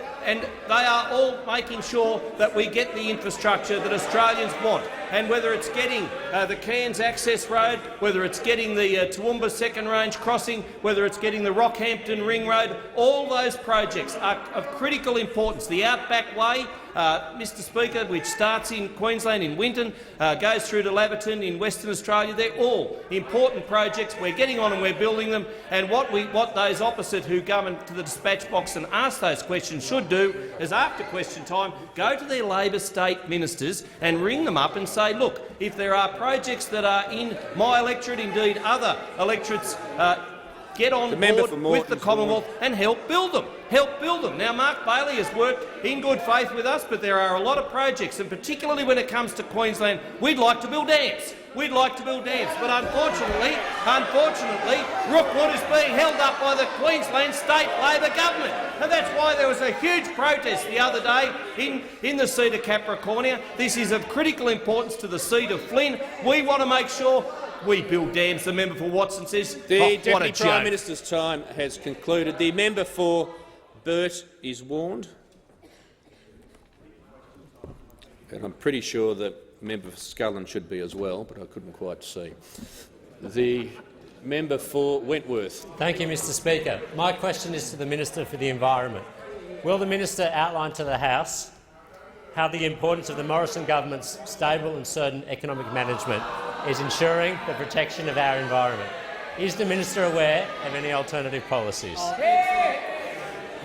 making sure that we get the infrastructure that Australians want. And whether it's getting the Cairns Access Road, whether it's getting the Toowoomba Second Range Crossing, whether it's getting the Rockhampton Ring Road, all those projects are of critical importance. The Outback Way, Mr Speaker, which starts in Queensland in Winton, goes through to Laverton in Western Australia, they're all important projects. We're getting on and we're building them. And what those opposite who come into the dispatch box and ask those questions should do is, after question time, go to their Labor state ministers and ring them up and say, look, if there are projects that are in my electorate, indeed other electorates, get on board with the Commonwealth and help build them. Help build them. Now, Mark Bailey has worked in good faith with us, but there are a lot of projects, and particularly when it comes to Queensland, we'd like to build dams. We'd like to build dams, but unfortunately, Rookwood is being held up by the Queensland State Labor government, and that's why there was a huge protest the other day in the seat of Capricornia. This is of critical importance to the seat of Flynn. We want to make sure we build dams. The member for Watson says, the Deputy Prime Minister's time has concluded. The member for Burt is warned, and I'm pretty sure that member for Scullin should be as well, but I couldn't quite see. The member for Wentworth. Thank you, Mr Speaker. My question is to the Minister for the Environment. Will the minister outline to the House how the importance of the Morrison government's stable and certain economic management is ensuring the protection of our environment? Is the minister aware of any alternative policies?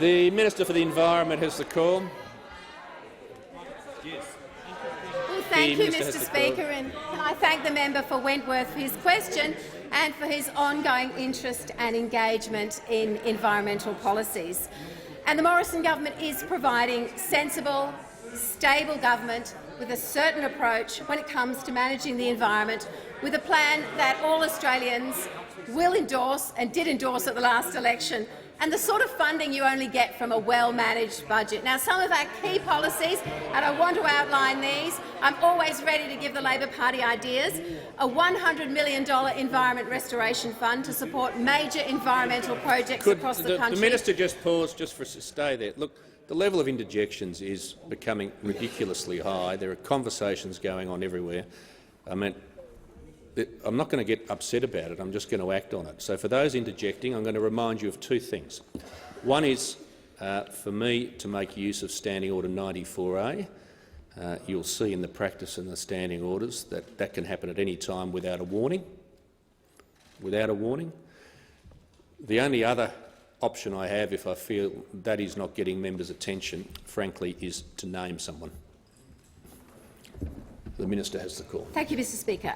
The Minister for the Environment has the call. Well, thank you, Mr Speaker, and can I thank the member for Wentworth for his question and for his ongoing interest and engagement in environmental policies. And the Morrison government is providing sensible, stable government with a certain approach when it comes to managing the environment, with a plan that all Australians will endorse and did endorse at the last election, and the sort of funding you only get from a well-managed budget. Now, some of our key policies, and I want to outline these, I'm always ready to give the Labor Party ideas: a $100 million Environment Restoration Fund to support major environmental projects across the country. The minister just paused just for stay there. Look, the level of interjections is becoming ridiculously high. There are conversations going on everywhere. I mean, I'm not going to get upset about it. I'm just going to act on it. So for those interjecting, I'm going to remind you of two things. One is for me to make use of Standing Order 94A. You'll see in the practice and the standing orders that that can happen at any time without a warning. Without a warning. The only other option I have, if I feel that is not getting members' attention, frankly, is to name someone. The minister has the call. Thank you, Mr Speaker.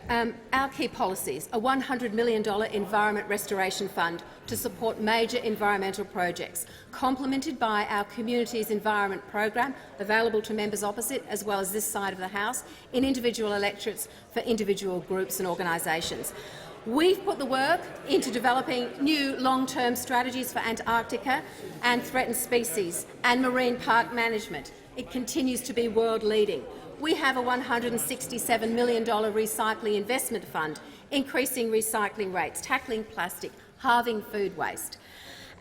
Our key policies: a $100 million Environment Restoration Fund to support major environmental projects, complemented by our Communities Environment Program, available to members opposite as well as this side of the House, in individual electorates for individual groups and organisations. We've put the work into developing new long-term strategies for Antarctica and threatened species and marine park management. It continues to be world-leading. We have a $167 million recycling investment fund, increasing recycling rates, tackling plastic, halving food waste.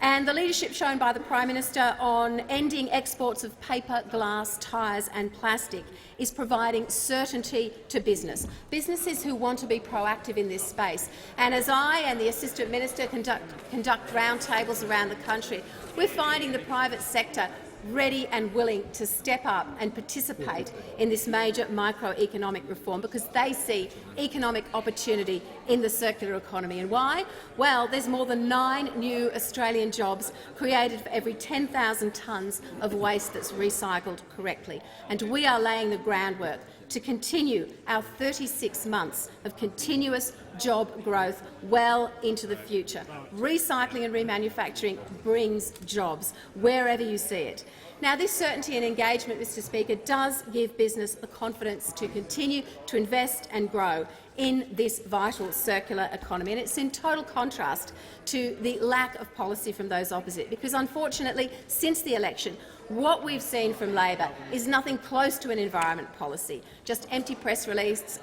And the leadership shown by the Prime Minister on ending exports of paper, glass, tyres and plastic is providing certainty to businesses who want to be proactive in this space. And as I and the Assistant Minister conduct roundtables around the country, we're finding the private sector ready and willing to step up and participate in this major microeconomic reform because they see economic opportunity in the circular economy. And why? Well, there's more than 9 new Australian jobs created for every 10,000 tonnes of waste that's recycled correctly. And we are laying the groundwork to continue our 36 months of continuous job growth well into the future. Recycling and remanufacturing brings jobs wherever you see it. Now, this certainty and engagement, Mr Speaker, does give business the confidence to continue to invest and grow in this vital circular economy, and it's in total contrast to the lack of policy from those opposite, because unfortunately, since the election, what we've seen from Labor is nothing close to an environment policy, just empty press releases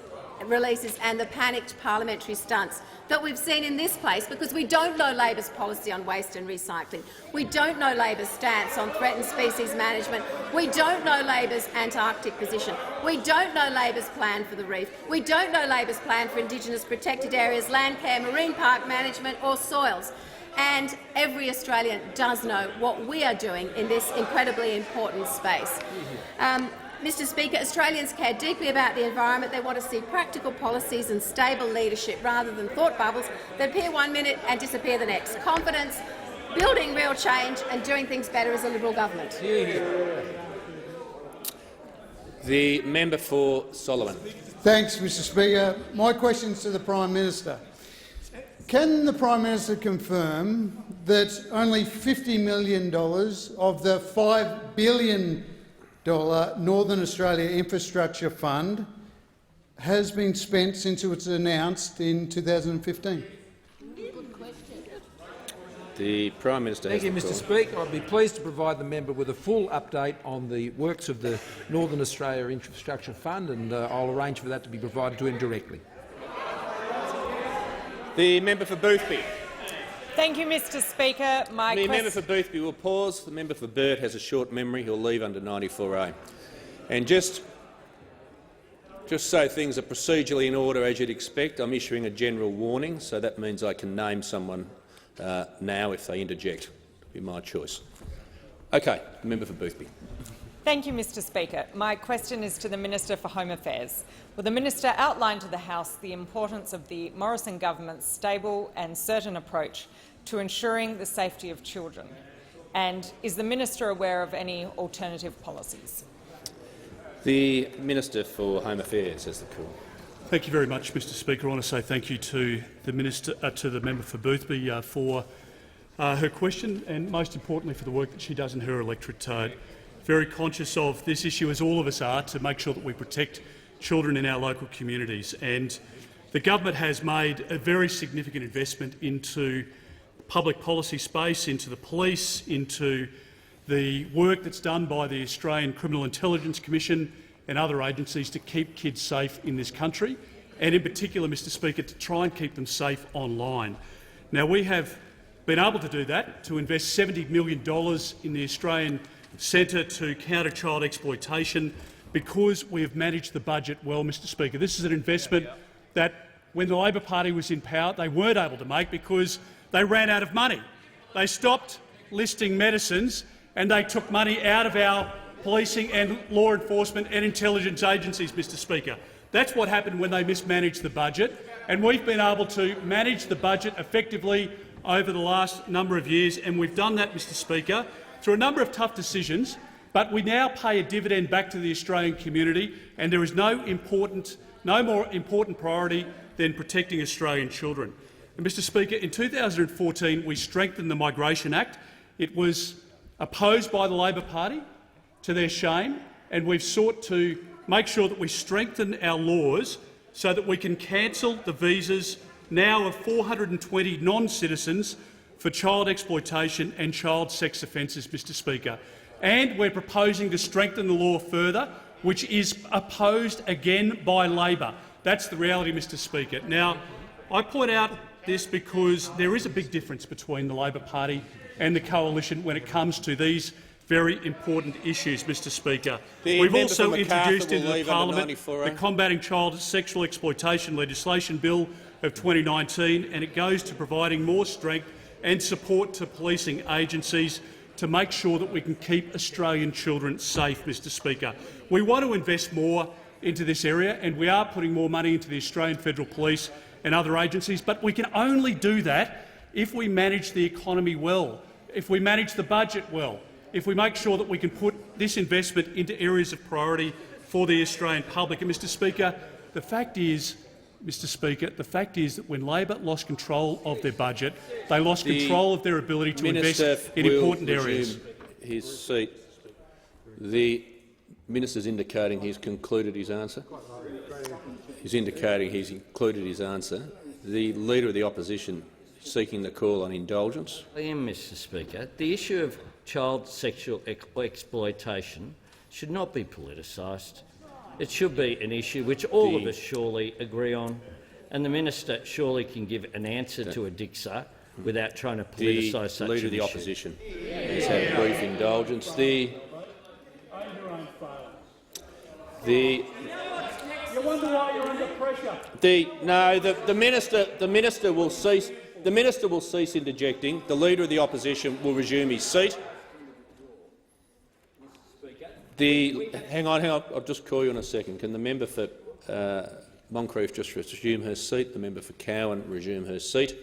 and the panicked parliamentary stunts that we've seen in this place, because we don't know Labor's policy on waste and recycling. We don't know Labor's stance on threatened species management. We don't know Labor's Antarctic position. We don't know Labor's plan for the reef. We don't know Labor's plan for Indigenous protected areas, land care, marine park management or soils. And every Australian does know what we are doing in this incredibly important space. Mr Speaker, Australians care deeply about the environment. They want to see practical policies and stable leadership rather than thought bubbles that appear one minute and disappear the next. Confidence, building real change and doing things better as a Liberal government. The member for Solomon. Thanks, Mr Speaker. My question is to the Prime Minister. Can the Prime Minister confirm that only $50 million of the $5 billion Northern Australia Infrastructure Fund has been spent since it was announced in 2015? The Prime Minister has the Thank you, Mr floor. Speaker. I'd be pleased to provide the member with a full update on the works of the Northern Australia Infrastructure Fund, and I'll arrange for that to be provided to him directly. The member for Boothby. Thank you, Mr Speaker. The member for Boothby will pause. The member for Burt has a short memory. He'll leave under 94A. And just so things are procedurally in order, as you'd expect, I'm issuing a general warning, so that means I can name someone now if they interject. It'll be my choice. Okay, the member for Boothby. Thank you, Mr Speaker. My question is to the Minister for Home Affairs. Will the Minister outline to the House the importance of the Morrison government's stable and certain approach to ensuring the safety of children? And is the Minister aware of any alternative policies? The Minister for Home Affairs has the call. Thank you very much, Mr Speaker. I want to say thank you to the member for Boothby for her question, and most importantly for the work that she does in her electorate. Very conscious of this issue, as all of us are, to make sure that we protect children in our local communities. And the government has made a very significant investment into public policy space, into the police, into the work that's done by the Australian Criminal Intelligence Commission and other agencies to keep kids safe in this country, and in particular, Mr Speaker, to try and keep them safe online. Now, we have been able to do that, to invest $70 million in the Australian Centre to Counter Child Exploitation, because we have managed the budget well, Mr Speaker. This is an investment that, when the Labor Party was in power, they weren't able to make because they ran out of money. They stopped listing medicines and they took money out of our policing and law enforcement and intelligence agencies, Mr Speaker. That's what happened when they mismanaged the budget, and we've been able to manage the budget effectively over the last number of years, and we've done that, Mr Speaker, through a number of tough decisions, but we now pay a dividend back to the Australian community, and there is no more important priority than protecting Australian children. And, Mr Speaker, in 2014 we strengthened the Migration Act. It was opposed by the Labor Party, to their shame, and we've sought to make sure that we strengthen our laws so that we can cancel the visas now of 420 non-citizens for child exploitation and child sex offences, Mr Speaker. And we're proposing to strengthen the law further, which is opposed again by Labor. That's the reality, Mr Speaker. Now, I point out this because there is a big difference between the Labor Party and the coalition when it comes to these very important issues, Mr Speaker. We've also introduced into the Parliament the Combating Child Sexual Exploitation legislation bill of 2019, and it goes to providing more strength and support to policing agencies to make sure that we can keep Australian children safe, Mr Speaker. We want to invest more into this area, and we are putting more money into the Australian Federal Police and other agencies, but we can only do that if we manage the economy well, if we manage the budget well, if we make sure that we can put this investment into areas of priority for the Australian public. And, Mr Speaker, the fact is, that when Labor lost control of their budget, they lost control of their ability to invest in important areas. His seat. The minister's indicating he's concluded his answer. He's indicating he's concluded his answer. The Leader of the Opposition seeking the call on indulgence. I am, Mr Speaker. The issue of child sexual exploitation should not be politicised. It should be an issue which all of us surely agree on, and the minister surely can give an answer to a Dixer without trying to politicise such an issue. The Leader of the Opposition has had a brief indulgence. You wonder why you're under pressure. The minister will cease. The minister will cease interjecting. The Leader of the Opposition will resume his seat. Hang on. I'll just call you in a second. Can the member for Moncrieff just resume her seat? The member for Cowan resume her seat.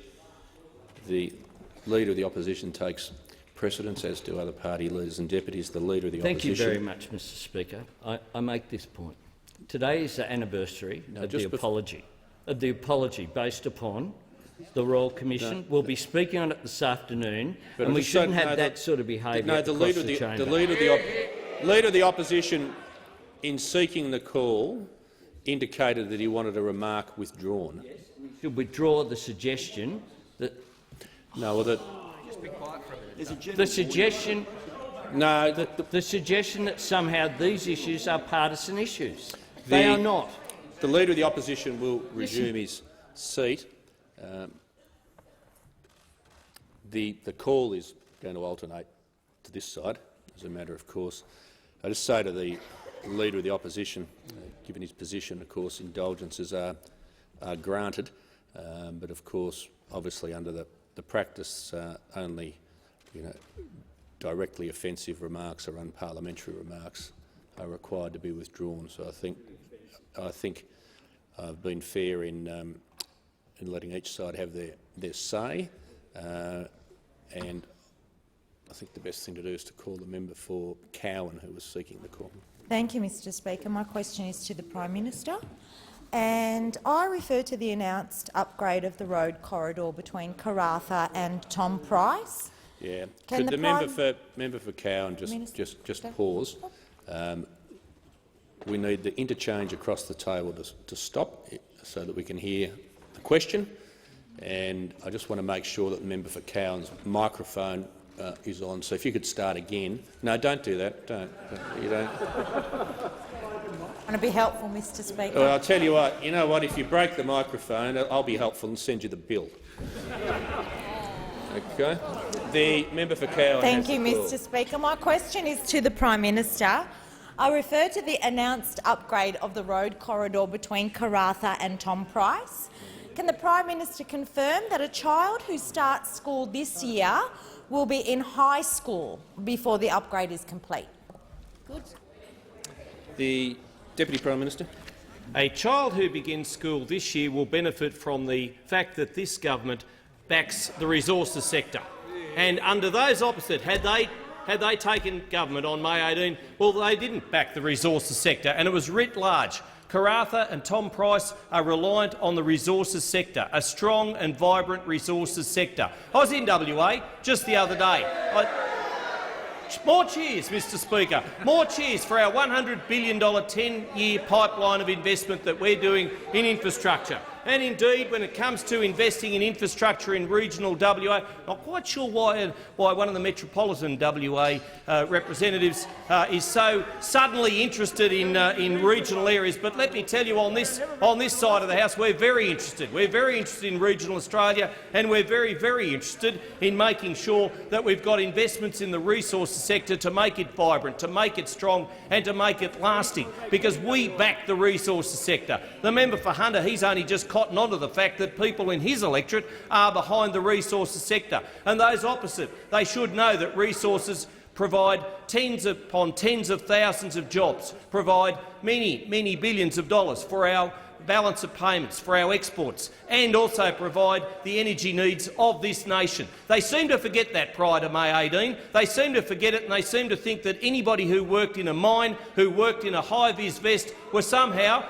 The Leader of the Opposition takes precedence, as do other party leaders and deputies. The Leader of the Opposition. Thank you very much, Mr Speaker. I make this point. Today is the anniversary of the apology based upon the Royal Commission. We'll be speaking on it this afternoon, and we shouldn't have that sort of behaviour across the chamber. The Leader of the Opposition, in seeking the call, indicated that he wanted a remark withdrawn. Yes, we should withdraw the suggestion that. No, well, just be quiet for a minute. The suggestion. No, the suggestion that somehow these issues are partisan issues. They are not. The Leader of the Opposition will resume his seat. The call is going to alternate to this side, as a matter of course. I just say to the Leader of the Opposition, given his position, of course, indulgences are granted, but of course, obviously, under the practice, only directly offensive remarks or unparliamentary remarks are required to be withdrawn. So I think I've been fair in letting each side have their say, and I think the best thing to do is to call the member for Cowan, who was seeking the call. Thank you, Mr Speaker. My question is to the Prime Minister, and I refer to the announced upgrade of the road corridor between Karratha and Tom Price. Yeah. Could the member for Cowan just pause? We need the interchange across the table to stop so that we can hear the question, and I just want to make sure that the member for Cowan's microphone is on. So if you could start again. No, don't do that. You don't. Want to be helpful, Mr Speaker? Well, I'll tell you what. You know what? If you break the microphone, I'll be helpful and send you the bill. Okay. The member for Cowan. Thank you, Mr Speaker. My question is to the Prime Minister. I refer to the announced upgrade of the road corridor between Karratha and Tom Price. Can the Prime Minister confirm that a child who starts school this year will be in high school before the upgrade is complete? Good. The Deputy Prime Minister. A child who begins school this year will benefit from the fact that this government backs the resources sector. And under those opposite, had they taken government on May 18, well, they didn't back the resources sector, and it was writ large. Karratha and Tom Price are reliant on the resources sector, a strong and vibrant resources sector. I was in WA just the other day. More cheers, Mr Speaker. More cheers for our $100 billion 10-year pipeline of investment that we're doing in infrastructure. And indeed, when it comes to investing in infrastructure in regional WA, not quite sure why one of the metropolitan WA representatives is so suddenly interested in regional areas. But let me tell you, on this side of the House, we're very interested. We're very interested in regional Australia, and we're very, very interested in making sure that we've got investments in the resources sector to make it vibrant, to make it strong, and to make it lasting. Because we back the resources sector. The member for Hunter, he's only just cotton on to the fact that people in his electorate are behind the resources sector. And those opposite, they should know that resources provide tens upon tens of thousands of jobs, provide many, many billions of dollars for our balance of payments for our exports and also provide the energy needs of this nation. They seem to forget that prior to May 18. They seem to forget it, and they seem to think that anybody who worked in a mine, who worked in a high-vis vest, was somehow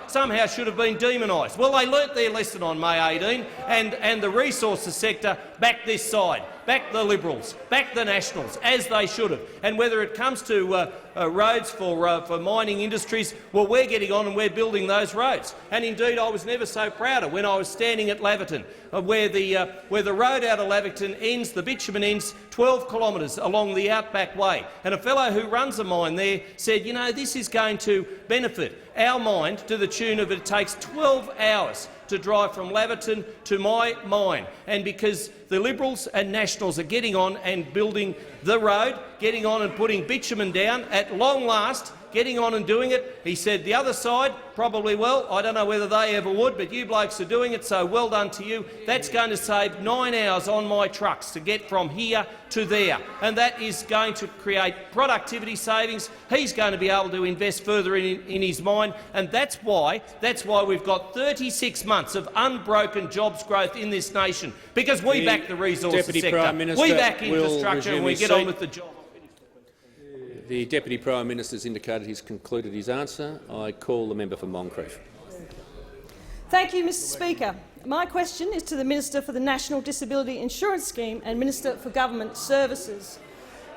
should have been demonised. Well, they learnt their lesson on May 18, and the resources sector backed this side, backed the Liberals, backed the Nationals, as they should have. And whether it comes to roads for mining industries, well, we're getting on and we're building those roads. And indeed, I was never so prouder when I was standing at Laverton, where the road out of Laverton ends, the bitumen ends 12 kilometres along the Outback Way. And a fellow who runs a mine there said, you know, this is going to benefit our mine to the tune of it takes 12 hours to drive from Laverton to my mine. And because the Liberals and Nationals are getting on and building the road, getting on and putting bitumen down, at long last, getting on and doing it, he said the other side probably, well, I don't know whether they ever would, but you blokes are doing it, so well done to you. That's going to save 9 hours on my trucks to get from here to there, and that is going to create productivity savings. He's going to be able to invest further in his mine, and that's why we've got 36 months of unbroken jobs growth in this nation, because we back the resources sector, we back infrastructure, and we get on with the job. The Deputy Prime Minister has indicated he's concluded his answer. I call the member for Moncrieff. Thank you, Mr Speaker. My question is to the Minister for the National Disability Insurance Scheme and Minister for Government Services.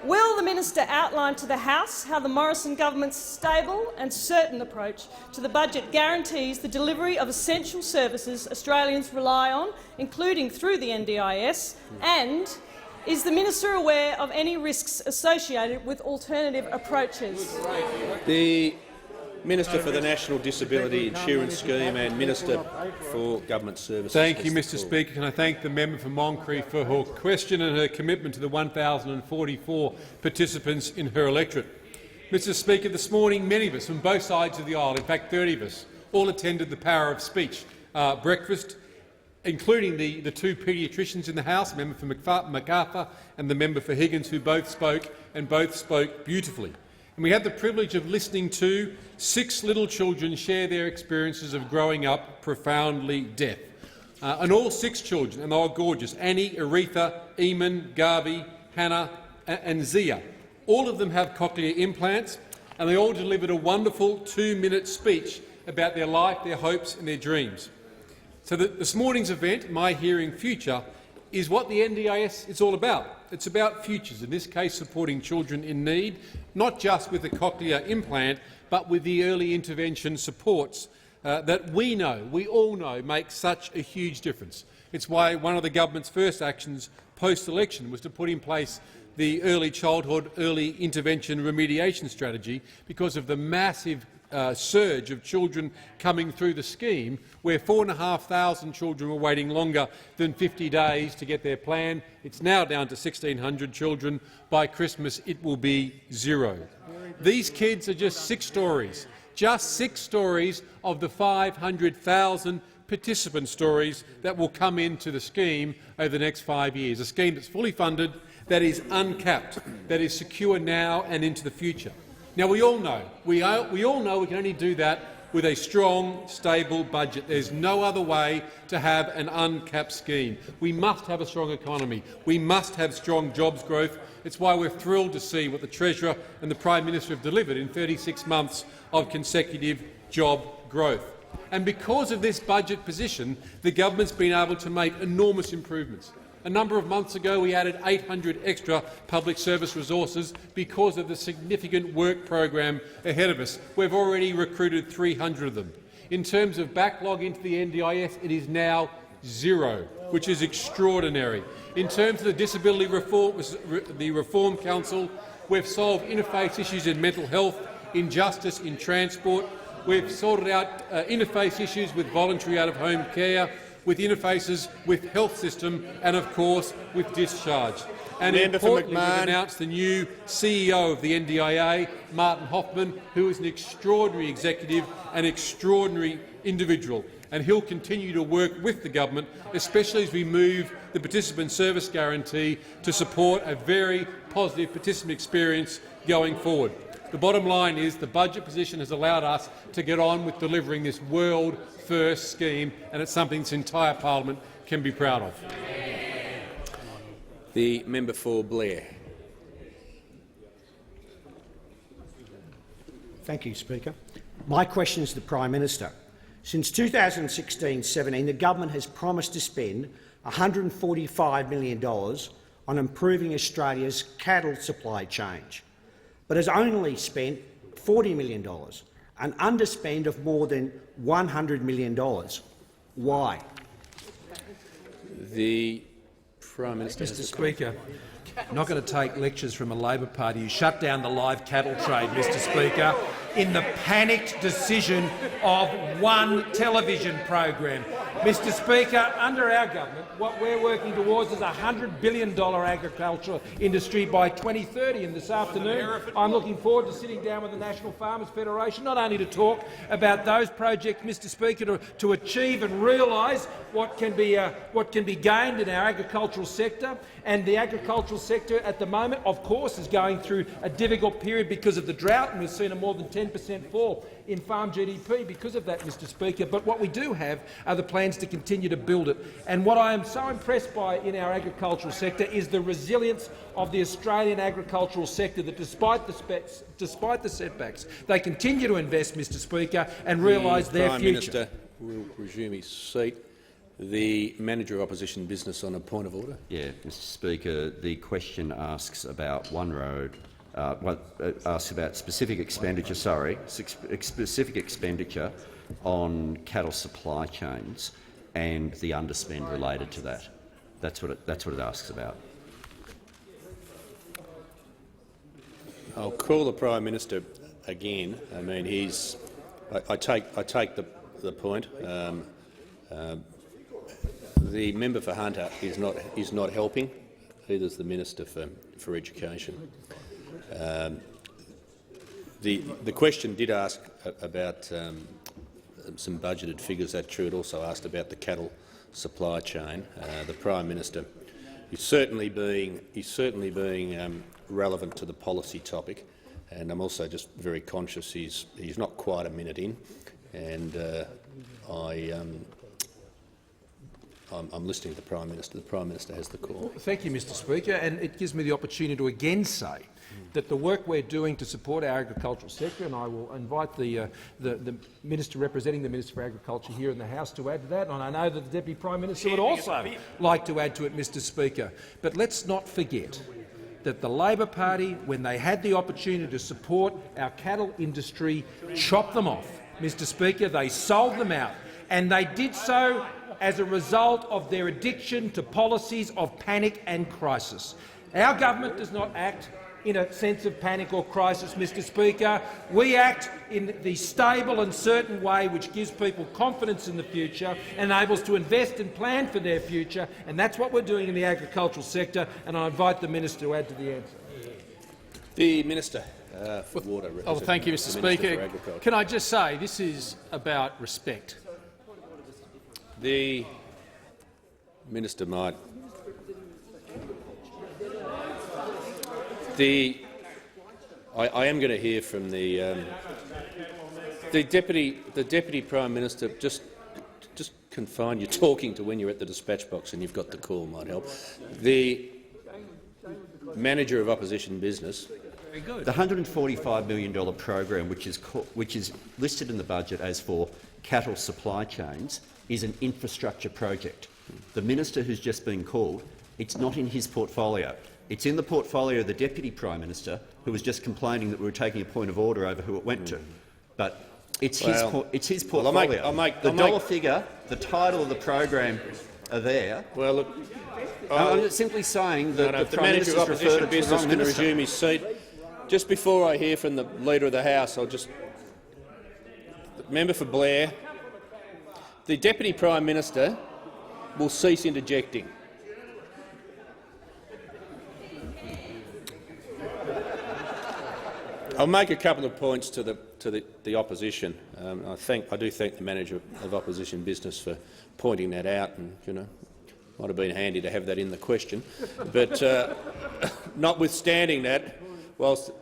Will the minister outline to the House how the Morrison government's stable and certain approach to the budget guarantees the delivery of essential services Australians rely on, including through the NDIS, and is the minister aware of any risks associated with alternative approaches? The Minister for the National Disability Insurance Scheme and Minister for Government Services. Thank you, Mr Speaker. Can I thank the member for Moncrieff for her question and her commitment to the 1,044 participants in her electorate. Mr Speaker, this morning many of us from both sides of the aisle, in fact 30 of us, all attended the Power of Speech breakfast, including the two paediatricians in the House, the member for MacArthur and the member for Higgins, who both spoke beautifully. And we had the privilege of listening to 6 little children share their experiences of growing up profoundly deaf. And all 6 children, and they were gorgeous, Annie, Aretha, Eamon, Garvey, Hannah and Zia. All of them have cochlear implants, and they all delivered a wonderful 2-minute speech about their life, their hopes and their dreams. So this morning's event, My Hearing Future, is what the NDIS is all about. It's about futures, in this case supporting children in need, not just with the cochlear implant, but with the early intervention supports that we all know, make such a huge difference. It's why one of the government's first actions post-election was to put in place the early childhood, early intervention remediation strategy, because of the massive surge of children coming through the scheme, where 4,500 children were waiting longer than 50 days to get their plan. It's now down to 1,600 children. By Christmas it will be 0. These kids are just 6 stories of the 500,000 participant stories that will come into the scheme over the next 5 years, a scheme that's fully funded, that is uncapped, that is secure now and into the future. Now, we all know we can only do that with a strong, stable budget. There's no other way to have an uncapped scheme. We must have a strong economy. We must have strong jobs growth. It's why we're thrilled to see what the Treasurer and the Prime Minister have delivered in 36 months of consecutive job growth. And because of this budget position, the government's been able to make enormous improvements. A number of months ago, we added 800 extra public service resources because of the significant work program ahead of us. We've already recruited 300 of them. In terms of backlog into the NDIS, it is now 0, which is extraordinary. In terms of the Disability Reform Council, we've solved interface issues in mental health, in justice, in transport. We've sorted out interface issues with voluntary out-of-home care, with interfaces with health system and, of course, with discharge. And importantly, we've announced the new CEO of the NDIA, Martin Hoffman, who is an extraordinary executive, an extraordinary individual, and he'll continue to work with the government, especially as we move the Participant Service Guarantee to support a very positive participant experience going forward. The bottom line is the budget position has allowed us to get on with delivering this world-first scheme, and it's something this entire parliament can be proud of. The member for Blair. Thank you, Speaker. My question is to the Prime Minister. Since 2016-17, the government has promised to spend $145 million on improving Australia's cattle supply chain, but has only spent $40 million, an underspend of more than $100 million. Why? The Prime Minister. Mr. Speaker, I'm not going to take lectures from a Labor Party who shut down the live cattle trade, Mr. Speaker, in the panicked decision of one television program. Mr. Speaker, under our government, what we're working towards is a $100 billion agricultural industry by 2030. And this afternoon, I'm looking forward to sitting down with the National Farmers Federation, not only to talk about those projects, Mr. Speaker, to achieve and realise what can be gained in our agricultural sector. And the agricultural sector at the moment, of course, is going through a difficult period because of the drought, and we've seen a more than 10% fall in farm GDP because of that, Mr. Speaker. But what we do have are the plans to continue to build it. And what I am so impressed by in our agricultural sector is the resilience of the Australian agricultural sector, that despite the setbacks, they continue to invest, Mr. Speaker, and realise their Prime future. Minister will resume his seat. The Manager of Opposition Business on a point of order. Yeah, Mr. Speaker, the question asks about One Road. Asks about specific expenditure. Specific expenditure on cattle supply chains and the underspend related to that. That's what it asks about. I'll call the Prime Minister again. I mean, I take the point. The member for Hunter is not helping. Either is the Minister for Education. The question did ask about some budgeted figures. That's true. It also asked about the cattle supply chain. The Prime Minister is certainly being relevant to the policy topic, and I'm also just very conscious he's not quite a minute in, and I'm listening to the Prime Minister. The Prime Minister has the call. Thank you, Mr. Speaker, and it gives me the opportunity to again say that the work we're doing to support our agricultural sector, and I will invite the Minister representing the Minister for Agriculture here in the House to add to that, and I know that the Deputy Prime Minister would also like to add to it, Mr. Speaker. But let's not forget that the Labor Party, when they had the opportunity to support our cattle industry, chopped them off. Mr. Speaker, they sold them out, and they did so as a result of their addiction to policies of panic and crisis. Our government does not act in a sense of panic or crisis, Mr. Speaker. We act in the stable and certain way which gives people confidence in the future, enables to invest and plan for their future, and that's what we're doing in the agricultural sector, and I invite the Minister to add to the answer. The Minister for Water. Oh, thank you, Mr. Speaker. Can I just say this is about respect. The Minister might. I am going to hear from the Deputy Prime Minister. Just confine your talking to when you're at the dispatch box and you've got the call. Might help. The Manager of Opposition Business. The $145 million program, which is listed in the budget as for cattle supply chains, is an infrastructure project. The minister who's just been called, it's not in his portfolio. It's in the portfolio of the Deputy Prime Minister, who was just complaining that we were taking a point of order over who it went to. But it's his portfolio. The dollar figure, the title of the program are there. Well, look, I'm simply saying that the Prime Manager of Minister's referred Opposition to the wrong Business can minister. resume his seat. Just before I hear from the Leader of the House, I'll just... The member for Blair. The Deputy Prime Minister will cease interjecting. I'll make a couple of points to the opposition. I do thank the Manager of Opposition Business for pointing that out, and might have been handy to have that in the question. But notwithstanding that, whilst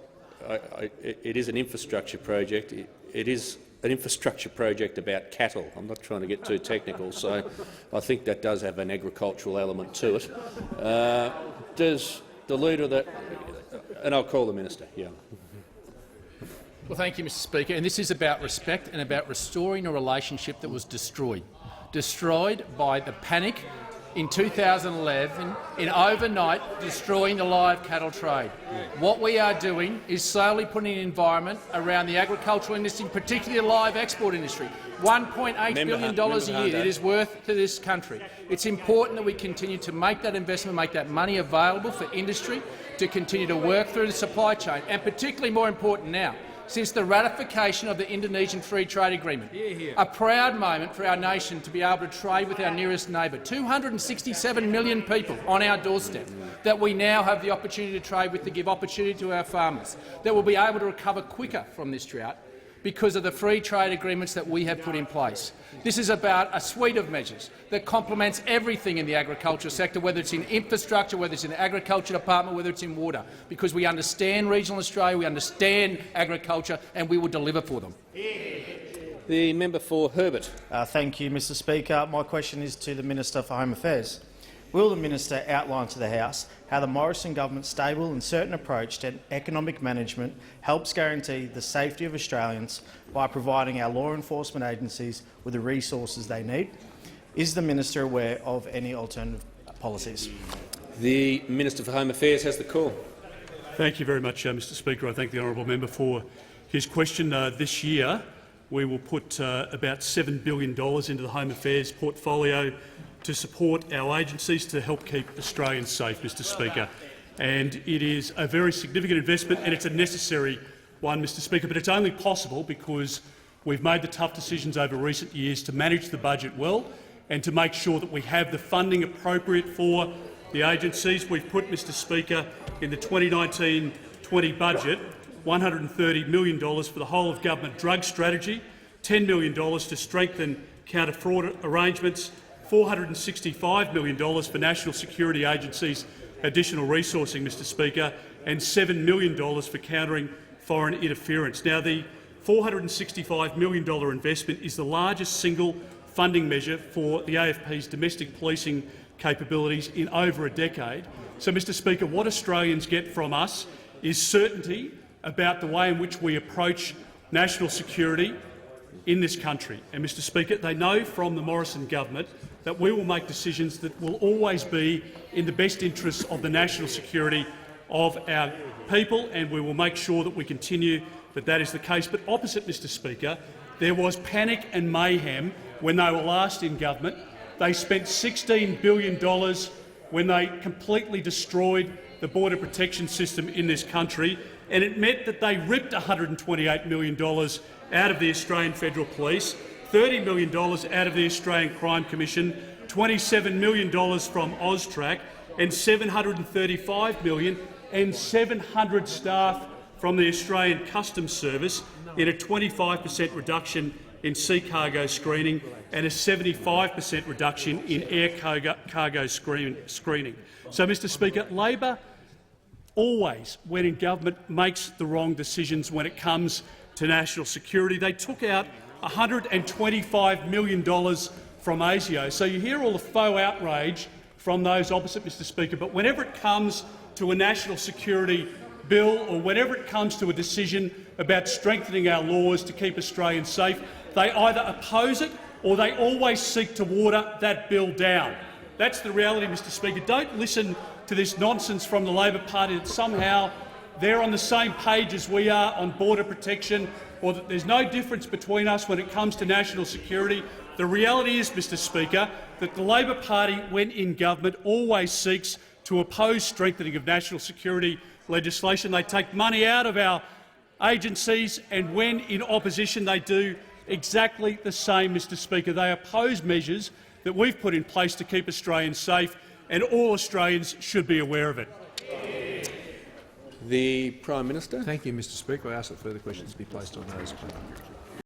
it is an infrastructure project. It is an infrastructure project about cattle. I'm not trying to get too technical, so I think that does have an agricultural element to it. Does the Leader of the... And I'll call the Minister. Yeah. Well, thank you, Mr Speaker. And this is about respect and about restoring a relationship that was destroyed by the panic in 2011 in overnight destroying the live cattle trade. What we are doing is slowly putting an environment around the agricultural industry, particularly the live export industry. $1.8 billion a year it is worth to this country. It's important that we continue to make that investment, make that money available for industry to continue to work through the supply chain, and particularly more important now, since the ratification of the Indonesian Free Trade Agreement. A proud moment for our nation to be able to trade with our nearest neighbour, 267 million people on our doorstep, that we now have the opportunity to trade with, to give opportunity to our farmers, that will be able to recover quicker from this drought because of the free trade agreements that we have put in place. This is about a suite of measures that complements everything in the agriculture sector, whether it's in infrastructure, whether it's in the agriculture department, whether it's in water, because we understand regional Australia, we understand agriculture, and we will deliver for them. The member for Herbert. Thank you, Mr Speaker. My question is to the Minister for Home Affairs. Will the minister outline to the House how the Morrison government's stable and certain approach to economic management helps guarantee the safety of Australians by providing our law enforcement agencies with the resources they need? Is the minister aware of any alternative policies? The Minister for Home Affairs has the call. Thank you very much, Mr Speaker. I thank the honourable member for his question. This year we will put about $7 billion into the Home Affairs portfolio to support our agencies to help keep Australians safe, Mr Speaker. And it is a very significant investment, and it's a necessary one, Mr Speaker, but it's only possible because we've made the tough decisions over recent years to manage the budget well and to make sure that we have the funding appropriate for the agencies. We've put, Mr Speaker, in the 2019-20 budget $130 million for the whole-of-government drug strategy, $10 million to strengthen counter-fraud arrangements, $465 million for national security agencies' additional resourcing, Mr Speaker, and $7 million for countering foreign interference. Now, the $465 million investment is the largest single funding measure for the AFP's domestic policing capabilities in over a decade. So, Mr Speaker, what Australians get from us is certainty about the way in which we approach national security in this country. And, Mr Speaker, they know from the Morrison government that we will make decisions that will always be in the best interests of the national security of our people, and we will make sure that we continue that is the case. But opposite, Mr Speaker, there was panic and mayhem when they were last in government. They spent $16 billion when they completely destroyed the border protection system in this country, and it meant that they ripped $128 million out of the Australian Federal Police, $30 million out of the Australian Crime Commission, $27 million from AUSTRAC, and $735 million and 700 staff from the Australian Customs Service in a 25% reduction in sea cargo screening and a 75% reduction in air cargo screening. So, Mr Speaker, Labor always, when in government, makes the wrong decisions when it comes to national security. They took out $125 million from ASIO. So you hear all the faux outrage from those opposite, Mr Speaker, but whenever it comes to a national security bill or whenever it comes to a decision about strengthening our laws to keep Australians safe, they either oppose it or they always seek to water that bill down. That's the reality, Mr Speaker. Don't listen to this nonsense from the Labor Party that somehow they're on the same page as we are on border protection, or that there's no difference between us when it comes to national security. The reality is, Mr Speaker, that the Labor Party, when in government, always seeks to oppose strengthening of national security legislation. They take money out of our agencies, and when in opposition they do exactly the same, Mr Speaker. They oppose measures that we've put in place to keep Australians safe, and all Australians should be aware of it. The Prime Minister. Thank you, Mr Speaker. I ask that further questions be placed on those.